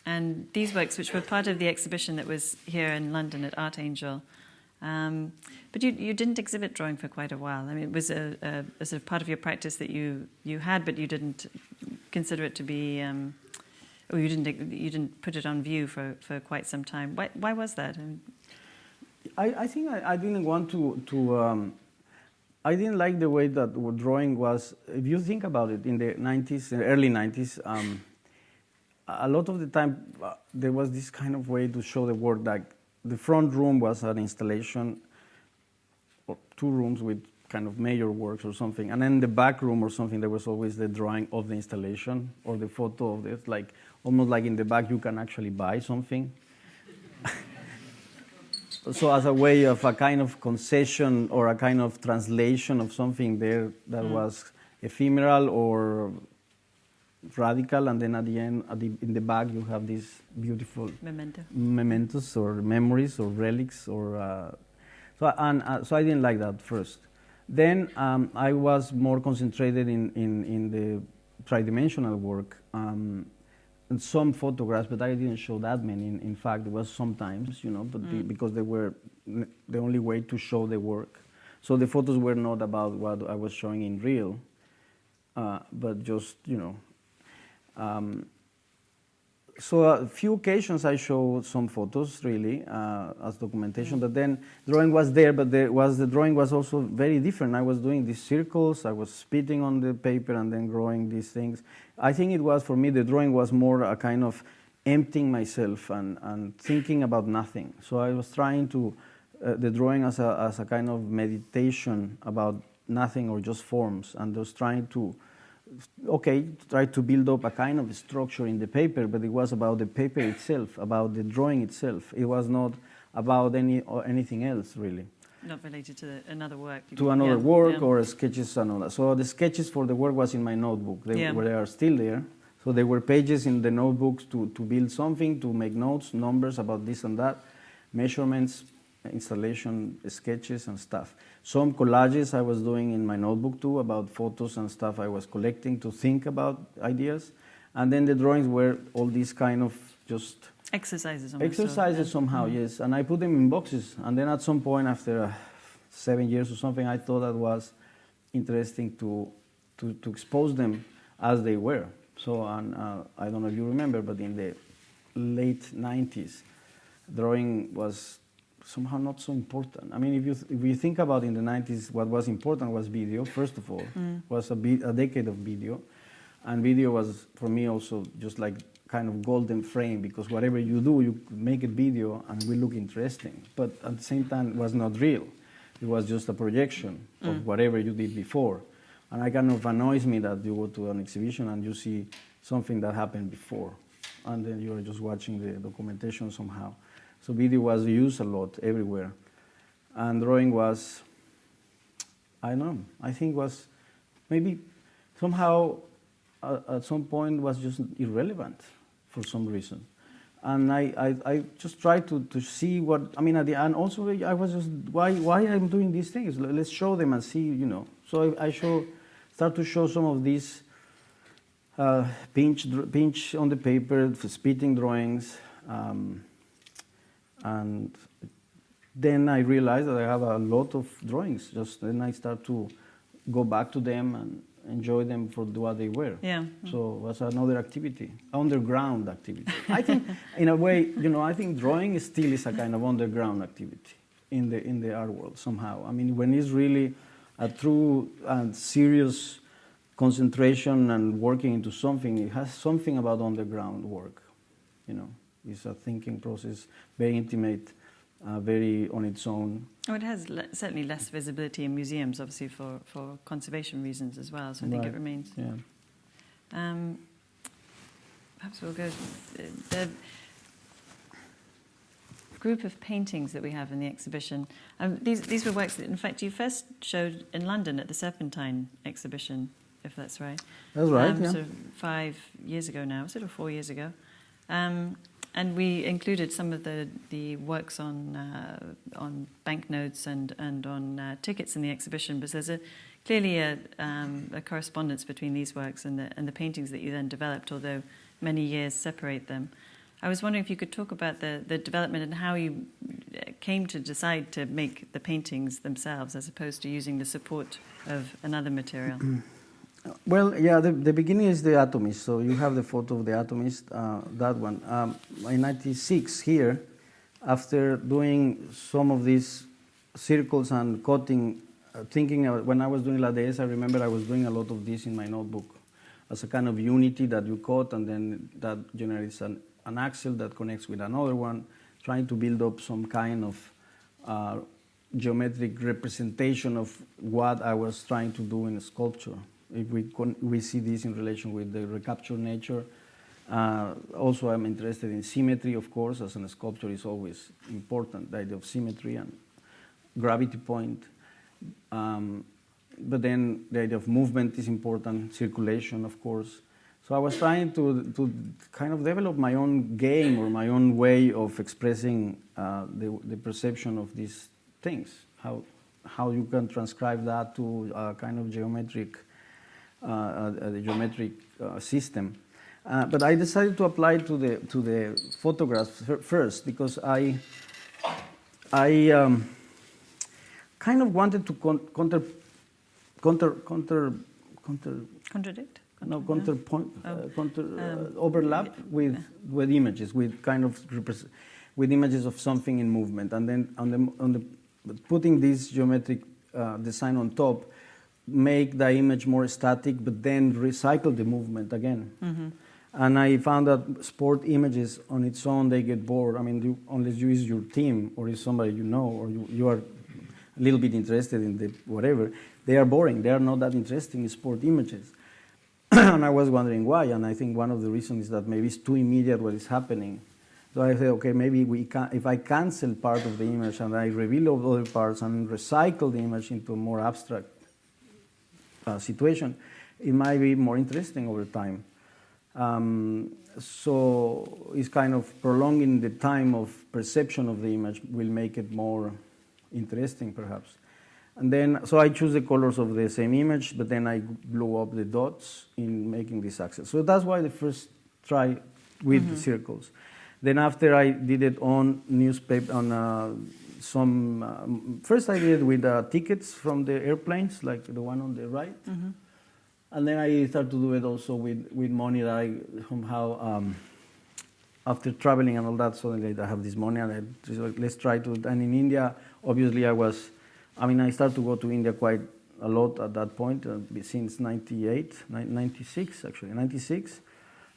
And these works, which were part of the exhibition that was here in London at Art Angel, But you didn't exhibit drawing for quite a while. I mean, it was a sort of part of your practice that you had, but you didn't consider it to be, or you didn't put it on view for quite some time. Why was that? I think I didn't want to I didn't like the way that drawing was. If you think about it, in the 90s, early 90s, a lot of the time there was this kind of way to show the work. Like the front room was an installation, or 2 rooms with kind of major works or something, and then the back room or something, there was always the drawing of the installation or the photo of it. Like almost like in the back you can actually buy something. So as a way of a kind of concession or a kind of translation of something there that was ephemeral or radical, and then at the end, in the back, you have these beautiful mementos or memories or relics. Or so I didn't like that first. Then I was more concentrated in the tridimensional work. And some photographs, but I didn't show that many. In fact, it was sometimes, but because they were the only way to show the work. So the photos were not about what I was showing in real, but just, so a few occasions I showed some photos really as documentation, but then drawing was there, but the drawing was also very different. I was doing these circles, I was spitting on the paper and then drawing these things. I think it was, for me, the drawing was more a kind of emptying myself and thinking about nothing. So I was trying to, the drawing as a kind of meditation about nothing or just forms, and just trying to, try to build up a kind of structure in the paper, but it was about the paper itself, about the drawing itself. It was not about anything else, really. Not related to another work. To another work or sketches and all that. So the sketches for the work was in my notebook. They are still there. So there were pages in the notebooks to build something, to make notes, numbers about this and that, measurements, installation, sketches and stuff. Some collages I was doing in my notebook too, about photos and stuff I was collecting to think about ideas. And then the drawings were all these kind of just exercises somehow, yes. And I put them in boxes. And then at some point, after 7 years or something, I thought that was interesting to expose them as they were. So I don't know if you remember, but in the late 90s, drawing was somehow not so important. I mean, if you think about in the 90s, what was important was video, first of all. Was a decade of video. And video was, for me, also just like kind of golden frame, because whatever you do, you make a video and it will look interesting. But at the same time, it was not real. It was just a projection of whatever you did before. And it kind of annoys me that you go to an exhibition and you see something that happened before, and then you are just watching the documentation somehow. So video was used a lot everywhere. And drawing was, I don't know, I think was maybe somehow at some point was just irrelevant for some reason. And I just tried to see what, I mean, at the end also I was just, why I'm doing these things? Let's show them and see, So I start to show some of these pinch on the paper, spitting drawings, and then I realized that I have a lot of drawings. Then I start to go back to them and enjoy them for what they were. Yeah. So it was another activity, underground activity. I think, in a way, I think drawing still is a kind of underground activity in the art world somehow. I mean, when it's really a true and serious concentration and working into something, it has something about underground work. It's a thinking process, very intimate, very on its own. Oh, it has certainly less visibility in museums, obviously, for conservation reasons as well, so I think it remains. Yeah. Perhaps we'll go... The group of paintings that we have in the exhibition, these were works that, in fact, you first showed in London at the Serpentine exhibition, if that's right. That's right, yeah. Sort of 5 years ago now, sort of 4 years ago. And we included some of the works on banknotes and on tickets in the exhibition, but there's clearly a correspondence between these works and the paintings that you then developed, although many years separate them. I was wondering if you could talk about the development and how you came to decide to make the paintings themselves as opposed to using the support of another material. Well, yeah, the beginning is the Atomist. So you have the photo of the Atomist, that one. In '96 here, after doing some of these circles and cutting, thinking when I was doing La Dehesa, I remember I was doing a lot of this in my notebook as a kind of unity that you cut, and then that generates an axle that connects with another one, trying to build up some kind of geometric representation of what I was trying to do in a sculpture. If we see this in relation with the recaptured nature. Also, I'm interested in symmetry, of course, as in a sculpture is always important, the idea of symmetry and gravity point. But then the idea of movement is important, circulation, of course. So I was trying to kind of develop my own game or my own way of expressing the perception of these things, how you can transcribe that to a kind of geometric system. But I decided to apply to the photographs first because I kind of wanted to Contradict? Overlap with images, with kind of with images of something in movement, and then on the putting this geometric design on top, make the image more static, but then recycle the movement again. Mm-hmm. And I found that sport images on its own, they get bored. I mean, unless you use your team or is somebody you know, or you are a little bit interested in the whatever, they are boring. They are not that interesting in sport images. And I was wondering why, and I think one of the reasons is that maybe it's too immediate what is happening. So I said, okay, maybe if I cancel part of the image and I reveal other parts and recycle the image into a more abstract situation, it might be more interesting over time. So it's kind of prolonging the time of perception of the image will make it more interesting, perhaps. And then, so I choose the colors of the same image, but then I blew up the dots in making this axis. So that's why the first try with the circles. Then after I did it on newspaper, on first I did it with tickets from the airplanes, like the one on the right. Mm-hmm. And then I started to do it also with money that I somehow, after traveling and all that, suddenly I have this money and I just like, let's try to, and in India, obviously I started to go to India quite a lot at that point, since 96 actually, 96.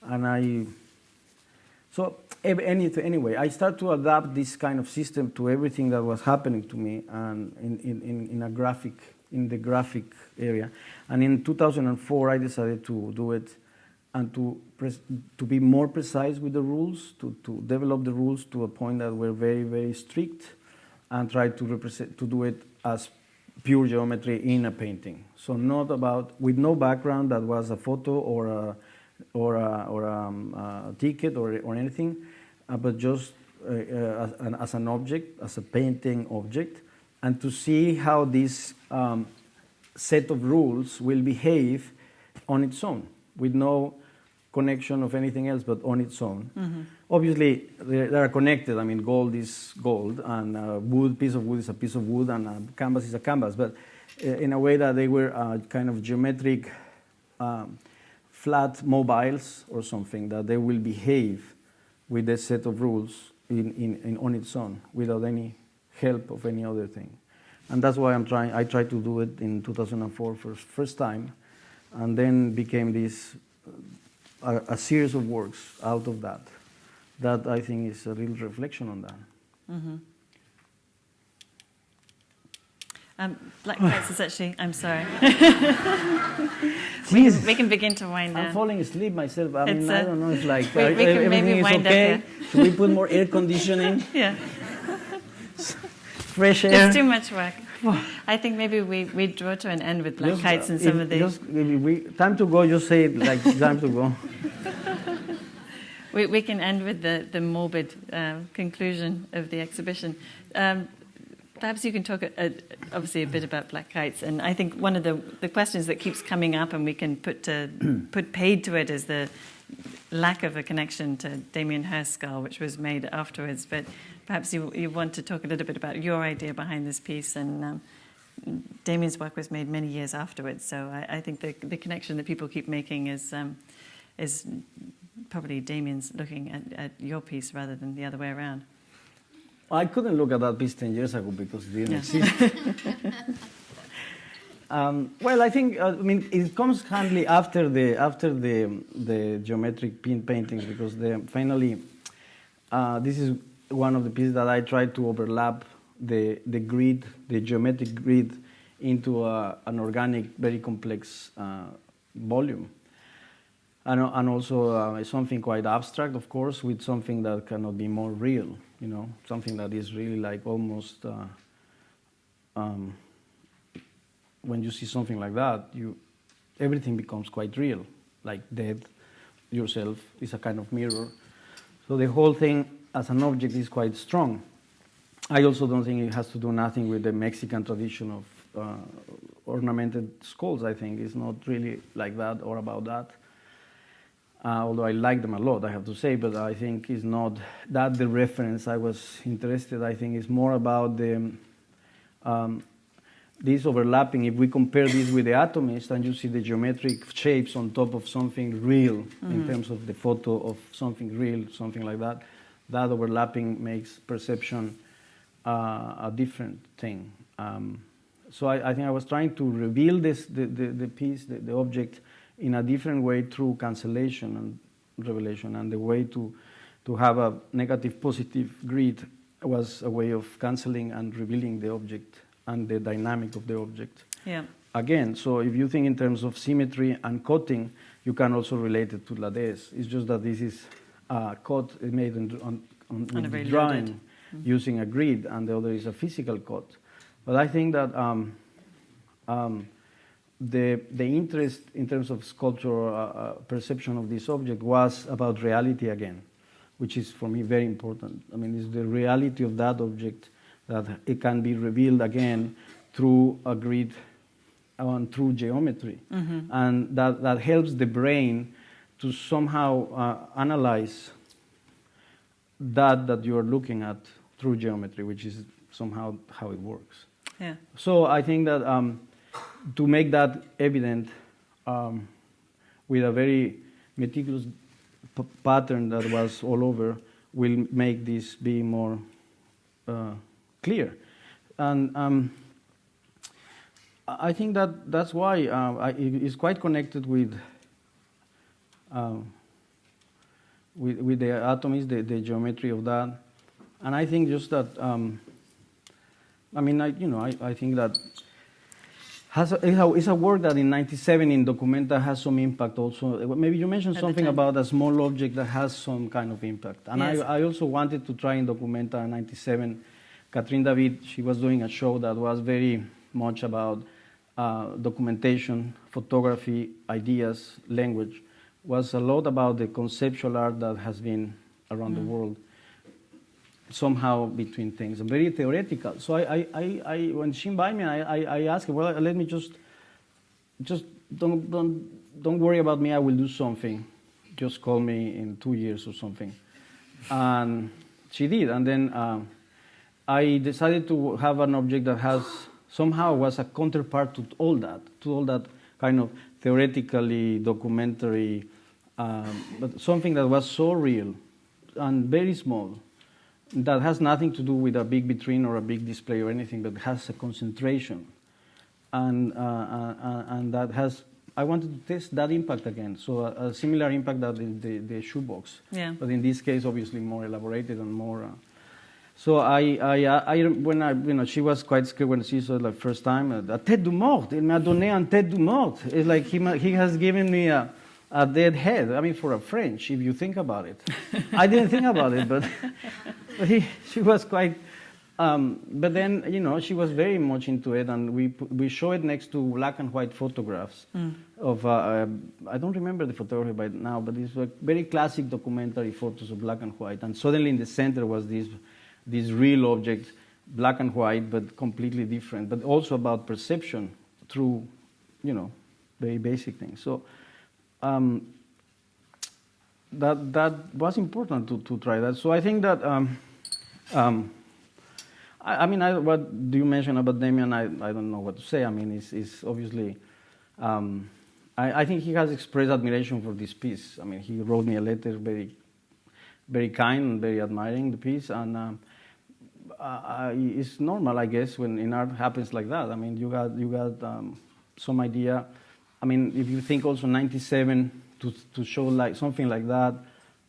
And anyway, I started to adapt this kind of system to everything that was happening to me and in the graphic area. And in 2004, I decided to do it and to be more precise with the rules, to develop the rules to a point that were very, very strict, and try to do it as pure geometry in a painting. So not about, with no background that was a photo or a ticket or anything, but just as an object, as a painting object, and to see how this set of rules will behave on its own, with no connection of anything else, but on its own. Mm-hmm. Obviously, they are connected. I mean, gold is gold, and a piece of wood is a piece of wood, and a canvas is a canvas. But in a way that they were kind of geometric, flat mobiles or something, that they will behave with a set of rules on its own, without any help of any other thing. And that's why I tried to do it in 2004 for the first time, and then became this a series of works out of that. That I think is a real reflection on that. Mm-hmm. Black Kites is actually, I'm sorry. we can begin to wind down. I'm falling asleep myself. I mean, I don't know if like we can maybe everything is wind okay. up here. Should we put more air conditioning? Yeah. Fresh air. It's too much work. I think maybe we draw to an end with Black Kites and some of these. Time to go, just say it like time to go. We can end with the morbid conclusion of the exhibition. Perhaps you can talk obviously a bit about Black Kites, and I think one of the questions that keeps coming up, and we can put paid to it, is lack of a connection to Damien Hirst's skull, which was made afterwards. But perhaps you want to talk a little bit about your idea behind this piece. And Damien's work was made many years afterwards. So I think the connection that people keep making is probably Damien's looking at your piece rather than the other way around. I couldn't look at that piece 10 years ago because it didn't exist. Well, I think it comes handy after the geometric paintings because finally this is one of the pieces that I tried to overlap the grid, the geometric grid, into an organic, very complex volume, and also something quite abstract, of course, with something that cannot be more real. Something that is really like almost. When you see something like that, everything becomes quite real, like death yourself is a kind of mirror. So the whole thing as an object is quite strong. I also don't think it has to do nothing with the Mexican tradition of ornamented skulls. I think it's not really like that or about that. Although I like them a lot, I have to say, but I think it's not that the reference I was interested. I think it's more about the this overlapping. If we compare this with the Atomist, and you see the geometric shapes on top of something real, in terms of the photo of something real, something like that, that overlapping makes perception a different thing. So I think I was trying to reveal the piece, the object, in a different way through cancellation and revelation, and the way to have a negative positive grid was a way of cancelling and revealing the object and the dynamic of the object. Yeah. Again, so if you think in terms of symmetry and cutting, you can also relate it to Lades. It's just that this is cut made on with the drawing using a grid, and the other is a physical cut. But I think that the interest in terms of sculpture perception of this object was about reality again, which is for me very important. I mean, it's the reality of that object that it can be revealed again through a grid and through geometry. And that helps the brain to somehow analyze that you are looking at through geometry, which is somehow how it works. Yeah. So I think that to make that evident with a very meticulous pattern that was all over will make this be more clear. And I think that's why it's quite connected with the Atomist, the geometry of that. And I think just that, I think that it's a work that in '97 in Documenta has some impact also. Maybe you mentioned something about a small object that has some kind of impact. And yes. I also wanted to try in Documenta in '97. Catherine David, she was doing a show that was very much about documentation, photography, ideas, language. Was a lot about the conceptual art that has been around the world, somehow between things, and very theoretical. So I when she invited me, I asked her, well, let me just don't worry about me. I will do something. Just call me in 2 years or something. And she did. And then I decided to have an object that somehow was a counterpart to all that kind of theoretically documentary, but something that was so real and very small, that has nothing to do with a big vitrine or a big display or anything, but has a concentration, and that has. I wanted to test that impact again, so a similar impact that the shoebox, but in this case, obviously more elaborated and more. So when she was quite scared when she saw it the first time. A tête du mort. Il m'a donné un tête du mort. It's like he has given me a dead head. I mean, for a French, if you think about it. I didn't think about it, but she was quite. But then she was very much into it, and we show it next to black and white photographs of. I don't remember the photography by now, but it's like very classic documentary photos of black and white, and suddenly in the center was this real object, black and white, but completely different, but also about perception through, very basic things. So that was important to try that. So I think that I mean, what do you mention about Damien? I don't know what to say. I mean, it's obviously. I think he has expressed admiration for this piece. I mean, he wrote me a letter, very, very kind and very admiring the piece, and it's normal, I guess, when in art happens like that. I mean, you got some idea. I mean, if you think also '97 to show like something like that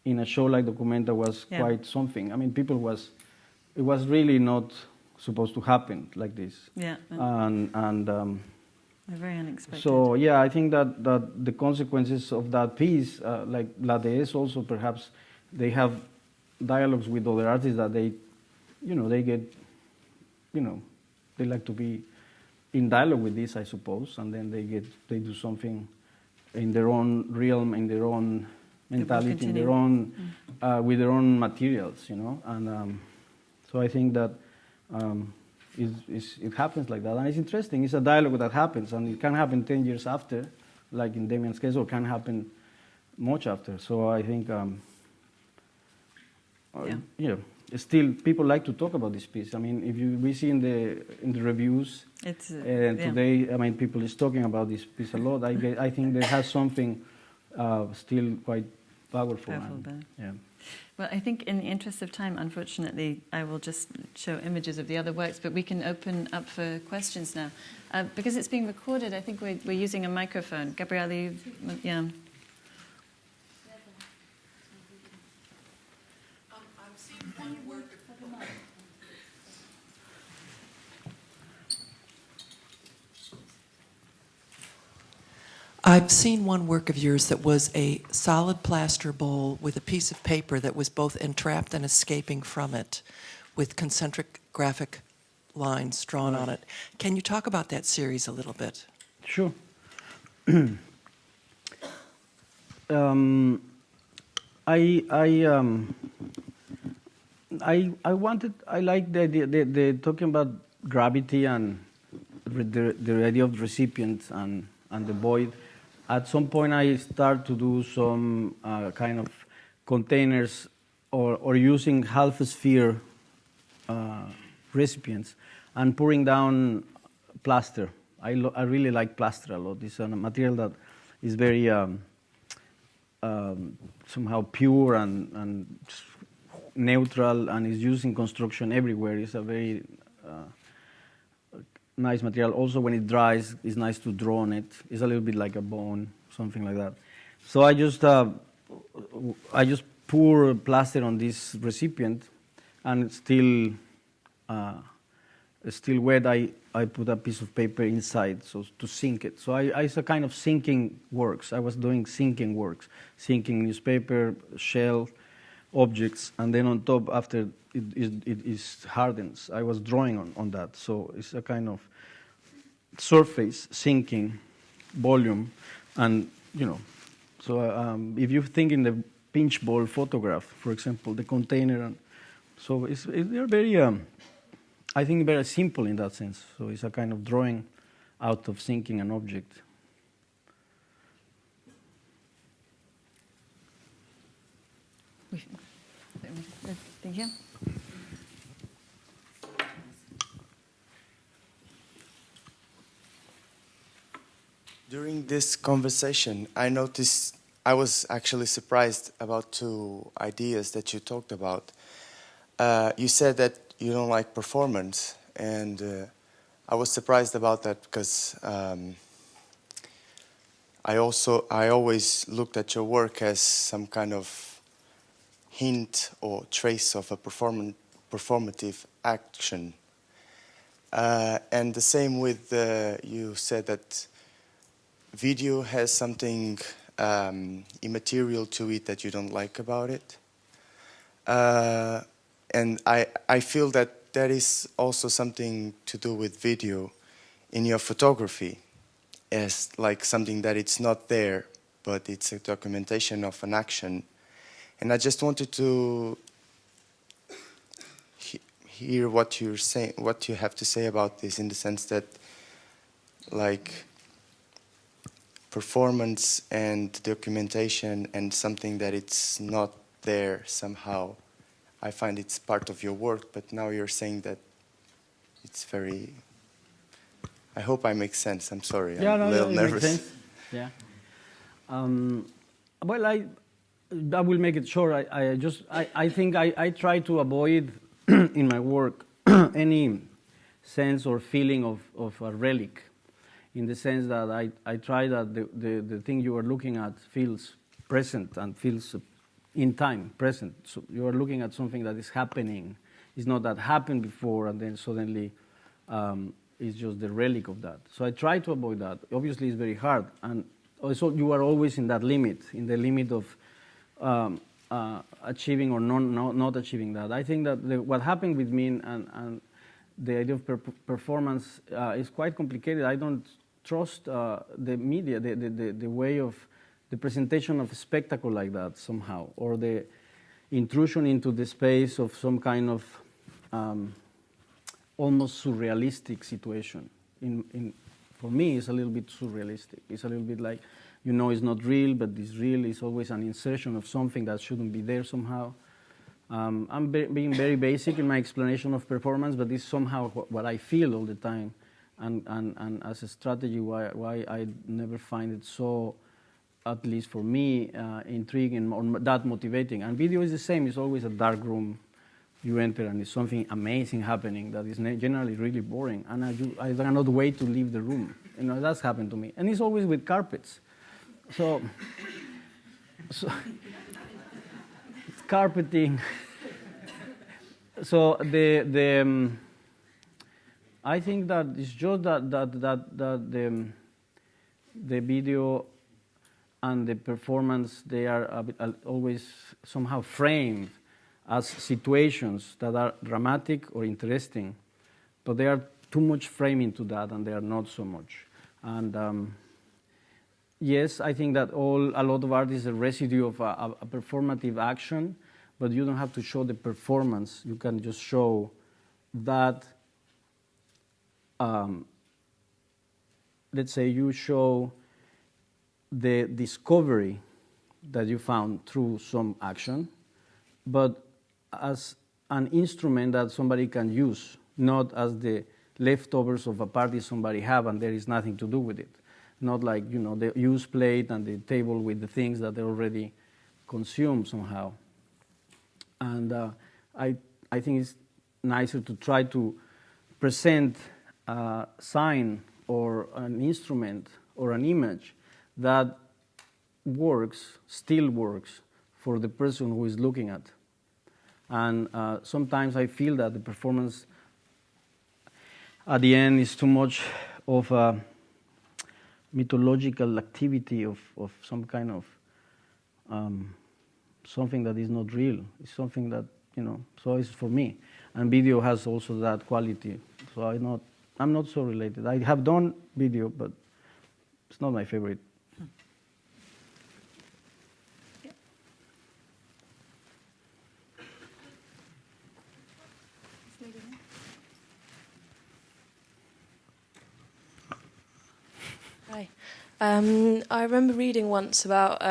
in a show like Documenta was quite something. I mean, it was really not supposed to happen like this. Yeah. And very unexpected. so yeah, I think that the consequences of that piece, like La DS also perhaps, they have dialogues with other artists that they get, they like to be in dialogue with this, I suppose, and then they do something in their own realm, in their own mentality, in their own with their own materials, and so I think that it happens like that, and it's interesting. It's a dialogue that happens, and it can happen 10 years after, like in Damien's case, or can happen much after. So I think, still people like to talk about this piece. I mean, if we see in the reviews today, I mean, people is talking about this piece a lot. I think there has something still quite powerful. Well, I think in the interest of time, unfortunately, I will just show images of the other works, but we can open up for questions now. Because it's being recorded, I think we're using a microphone. Gabriele, yeah. I've seen one work of yours that was a solid plaster bowl with a piece of paper that was both entrapped and escaping from it, with concentric graphic lines drawn on it. Can you talk about that series a little bit? Sure. I like the talking about gravity and the idea of the recipient and the void. At some point, I start to do some kind of containers or using half sphere recipients and pouring down plaster. I really like plaster a lot. It's a material that is very somehow pure and neutral, and is used in construction everywhere. It's a very nice material. Also, when it dries, it's nice to draw on it. It's a little bit like a bone, something like that. So I just pour plaster on this recipient, and it's still wet. I put a piece of paper inside so to sink it. So it's a kind of sinking works. I was doing sinking works, sinking newspaper, shell, objects, and then on top, after it hardens, I was drawing on that. So it's a kind of surface sinking volume, and so if you think in the pinch ball photograph, for example, the container, and so they're very I think very simple in that sense. So it's a kind of drawing out of sinking an object. Thank you. During this conversation, I noticed, I was actually surprised about two ideas that you talked about. You said that you don't like performance, and I was surprised about that because I always looked at your work as some kind of hint or trace of a performative action. And the same with you said that video has something immaterial to it that you don't like about it. And I feel that that is also something to do with video in your photography, as like something that it's not there, but it's a documentation of an action. And I just wanted to hear what you're saying, what you have to say about this, in the sense that, like, performance and documentation and something that it's not there somehow. I find it's part of your work, but now you're saying that it's very... I hope I make sense. I'm sorry. Yeah, I'm no, a little it makes nervous. sense. Yeah. Well, I will make it short. I think I try to avoid in my work any sense or feeling of a relic, in the sense that I try that the thing you are looking at feels present and feels in time, present. So you are looking at something that is happening. It's not that happened before and then suddenly it's just the relic of that. So I try to avoid that. Obviously, it's very hard. And also, you are always in that limit, in the limit of achieving or not achieving that. I think that what happened with me and the idea of performance is quite complicated. I don't trust the media, the way of the presentation of a spectacle like that somehow, or the intrusion into the space of some kind of almost surrealistic situation. For me, it's a little bit surrealistic. It's a little bit like, it's not real, but it's real. It's always an insertion of something that shouldn't be there somehow. I'm being very basic in my explanation of performance, but it's somehow what I feel all the time. And as a strategy, why I never find it so, at least for me, intriguing or that motivating. And video is the same. It's always a dark room. You enter and it's something amazing happening that is generally really boring. And I cannot wait to leave the room. That's happened to me. And it's always with carpets. So it's carpeting. So I think that it's just that the video and the performance, they are always somehow framed as situations that are dramatic or interesting, but they are too much framing to that, and they are not so much. And yes, I think that a lot of art is a residue of a performative action, but you don't have to show the performance. You can just show that, let's say you show the discovery that you found through some action, but as an instrument that somebody can use, not as the leftovers of a party somebody have and there is nothing to do with it. Not like, the used plate and the table with the things that they already consume somehow. And I think it's nicer to try to present a sign or an instrument or an image that still works for the person who is looking at. And sometimes I feel that the performance at the end is too much of a mythological activity of some kind of something that is not real. It's something that, so it's for me. And video has also that quality. So I'm not so related. I have done video, but it's not my favorite. Hi. I remember reading once about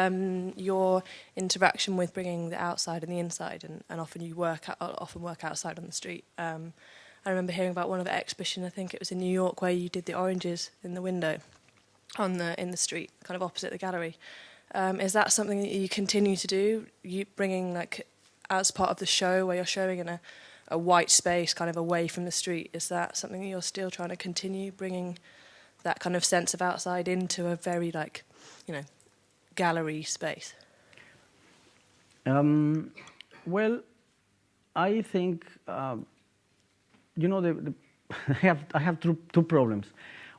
your interaction with bringing the outside and the inside, and often you work outside on the street. I remember hearing about one of the exhibition, I think it was in New York, where you did the oranges in the window in the street, kind of opposite the gallery. Is that something that you continue to do? You bringing as part of the show where you're showing in a white space, kind of away from the street? Is that something that you're still trying to continue, bringing that kind of sense of outside into a very gallery space? Well, I think I have two problems.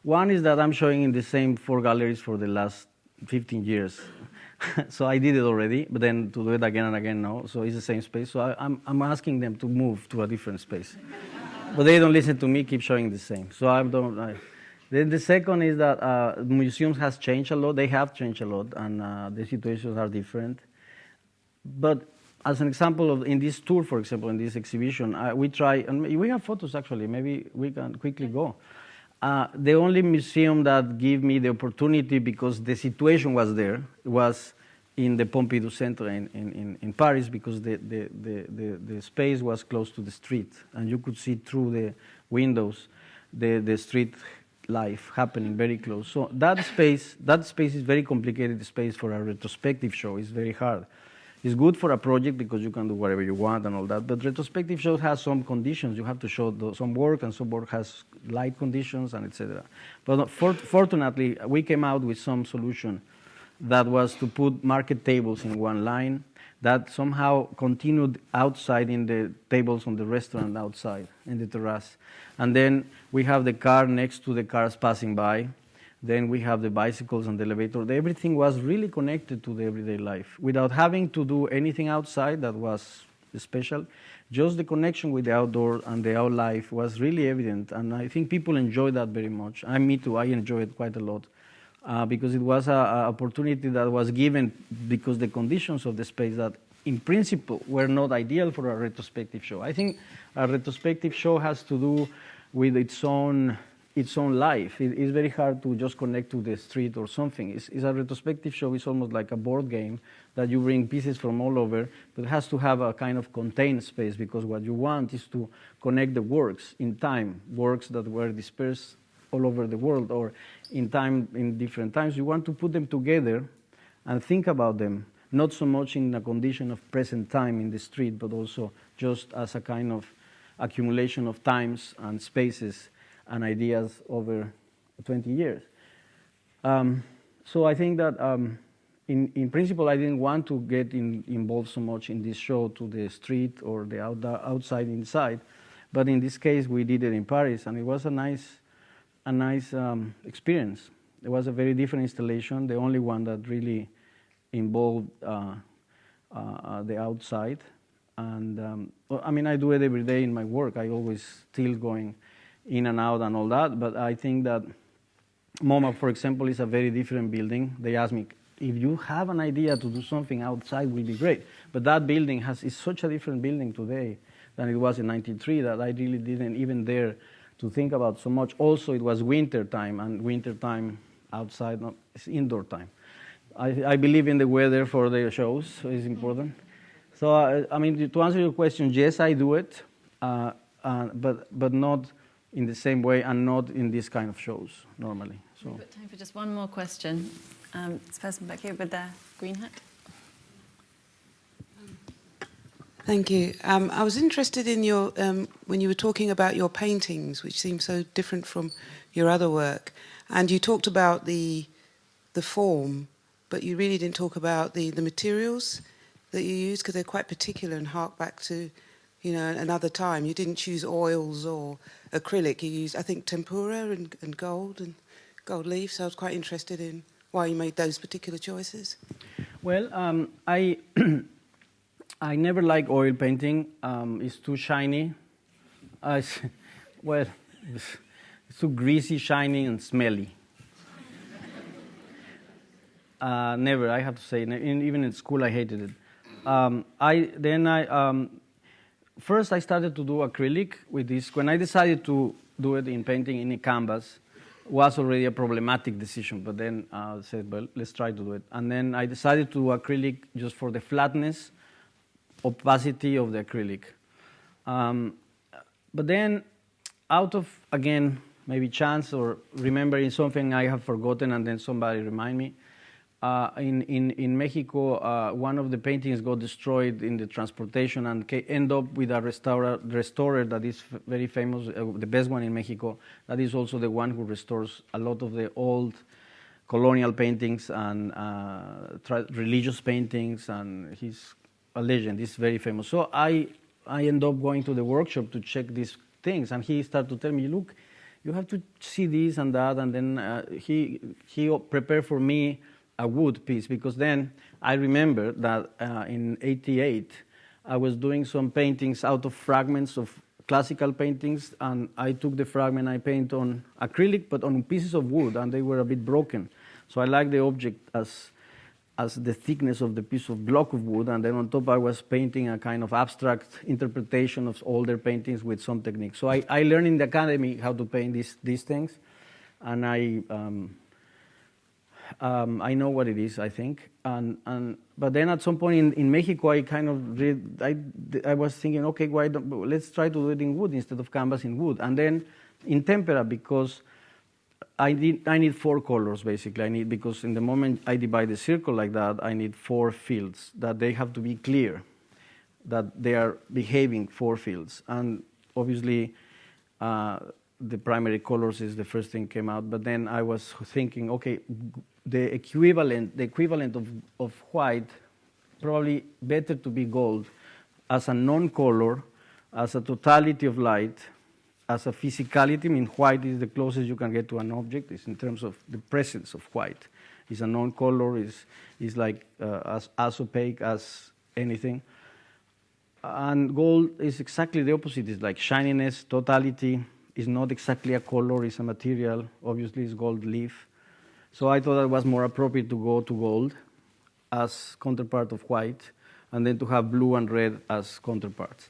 One is that I'm showing in the same 4 galleries for the last 15 years. So I did it already, but then to do it again and again now. So it's the same space. So I'm asking them to move to a different space. But they don't listen to me, keep showing the same. So Then the second is that museums has changed a lot. They have changed a lot, and the situations are different. But as an example in this tour, for example, in this exhibition, we try, and we have photos actually. Maybe we can quickly go. The only museum that gave me the opportunity, because the situation was there, was in the Pompidou Center in Paris, because the space was close to the street, and you could see through the windows the street life happening very close. So that space is very complicated space for a retrospective show. It's very hard. It's good for a project because you can do whatever you want and all that, but retrospective shows has some conditions. You have to show some work, and some work has light conditions and etc. But fortunately, we came out with some solution that was to put market tables in one line that somehow continued outside in the tables on the restaurant outside in the terrace. And then we have the car next to the cars passing by. Then we have the bicycles and the elevator. Everything was really connected to the everyday life without having to do anything outside that was special. Just the connection with the outdoor and the out life was really evident. And I think people enjoyed that very much. And me too, I enjoyed it quite a lot. Because it was an opportunity that was given because the conditions of the space that in principle were not ideal for a retrospective show. I think a retrospective show has to do with its own life. It's very hard to just connect to the street or something. It's a retrospective show. It's almost like a board game that you bring pieces from all over, but it has to have a kind of contained space, because what you want is to connect the works in time, works that were dispersed all over the world or in time, in different times. You want to put them together and think about them, not so much in a condition of present time in the street, but also just as a kind of accumulation of times and spaces and ideas over 20 years. So I think that in principle, I didn't want to get involved so much in this show to the street or the outside inside, but in this case we did it in Paris, and it was a nice experience. It was a very different installation, the only one that really involved the outside. And I mean, I do it every day in my work. I always still going in and out and all that, but I think that MoMA, for example, is a very different building. They asked me, if you have an idea to do something outside, will be great. But that building is such a different building today than it was in 1993 that I really didn't even dare to think about so much. Also, it was winter time, and winter time outside is indoor time. I believe in the weather for the shows, so it's important. So, I mean, to answer your question, yes, I do it, but not in the same way and not in this kind of shows normally. So. We've got time for just one more question. This person back here with the green hat. Thank you. I was interested in your when you were talking about your paintings, which seem so different from your other work, and you talked about the form, but you really didn't talk about the materials that you use, because they're quite particular and hark back to, you know, another time. You didn't choose oils or acrylic. You used, I think, tempera and gold leaf. So I was quite interested in why you made those particular choices. Well, I never like oil painting. It's too shiny. It's too greasy, shiny, and smelly. Never, I have to say. Even in school, I hated it. First, I started to do acrylic with this. When I decided to do it in painting in a canvas, was already a problematic decision. But then I said, well, let's try to do it. And then I decided to do acrylic just for the flatness, opacity of the acrylic. But then, out of, again, maybe chance or remembering something I have forgotten and then somebody remind me, in Mexico, one of the paintings got destroyed in the transportation and end up with a restorer that is very famous, the best one in Mexico. That is also the one who restores a lot of the old colonial paintings and religious paintings, and he's a legend. He's very famous. So I end up going to the workshop to check these things, and he started to tell me, look, you have to see this and that, and then he prepared for me a wood piece, because then I remember that in '88 I was doing some paintings out of fragments of classical paintings, and I took the fragment I paint on acrylic but on pieces of wood, and they were a bit broken. So I like the object as the thickness of the piece of block of wood, and then on top I was painting a kind of abstract interpretation of older paintings with some technique. So I learned in the academy how to paint these things. and I know what it is, I think. But then at some point in Mexico, I kind of I was thinking, okay, let's try to do it in wood instead of canvas in wood. And then in tempera, because I need 4 colors, basically. Because in the moment I divide the circle like that, I need 4 fields, that they have to be clear, that they are behaving 4 fields. And obviously, the primary colors is the first thing came out. But then I was thinking, okay, the equivalent of white, probably better to be gold as a non-color, as a totality of light, as a physicality. I mean, white is the closest you can get to an object. It's in terms of the presence of white. It's a non-color. Is like as opaque as anything. And gold is exactly the opposite. It's like shininess, totality. It's not exactly a color. It's a material. Obviously, it's gold leaf. So I thought it was more appropriate to go to gold as counterpart of white, and then to have blue and red as counterparts.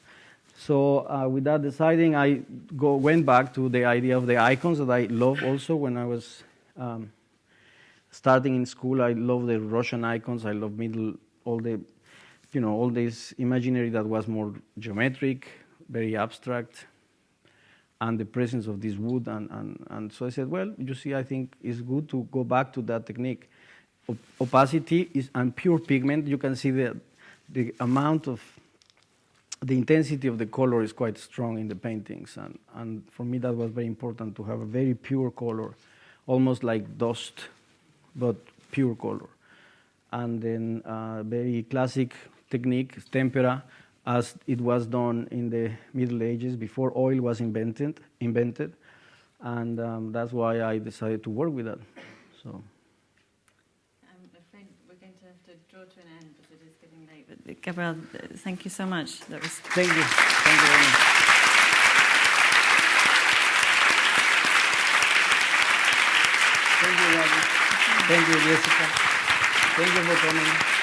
So with that deciding, I went back to the idea of the icons that I love also when I was starting in school. I love the Russian icons. I love all this imaginary that was more geometric, very abstract, and the presence of this wood. And so I said, well, you see, I think it's good to go back to that technique. Opacity and pure pigment. You can see the amount of, the intensity of the color is quite strong in the paintings. And for me, that was very important, to have a very pure color, almost like dust, but pure color. And then very classic technique, tempera, as it was done in the Middle Ages before oil was invented, and that's why I decided to work with that. So I'm afraid we're going to have to draw to an end because it is getting late. But Gabriel, thank you so much. That was thank you very much. Thank you, Robbie. Thank you, Jessica. Thank you for coming.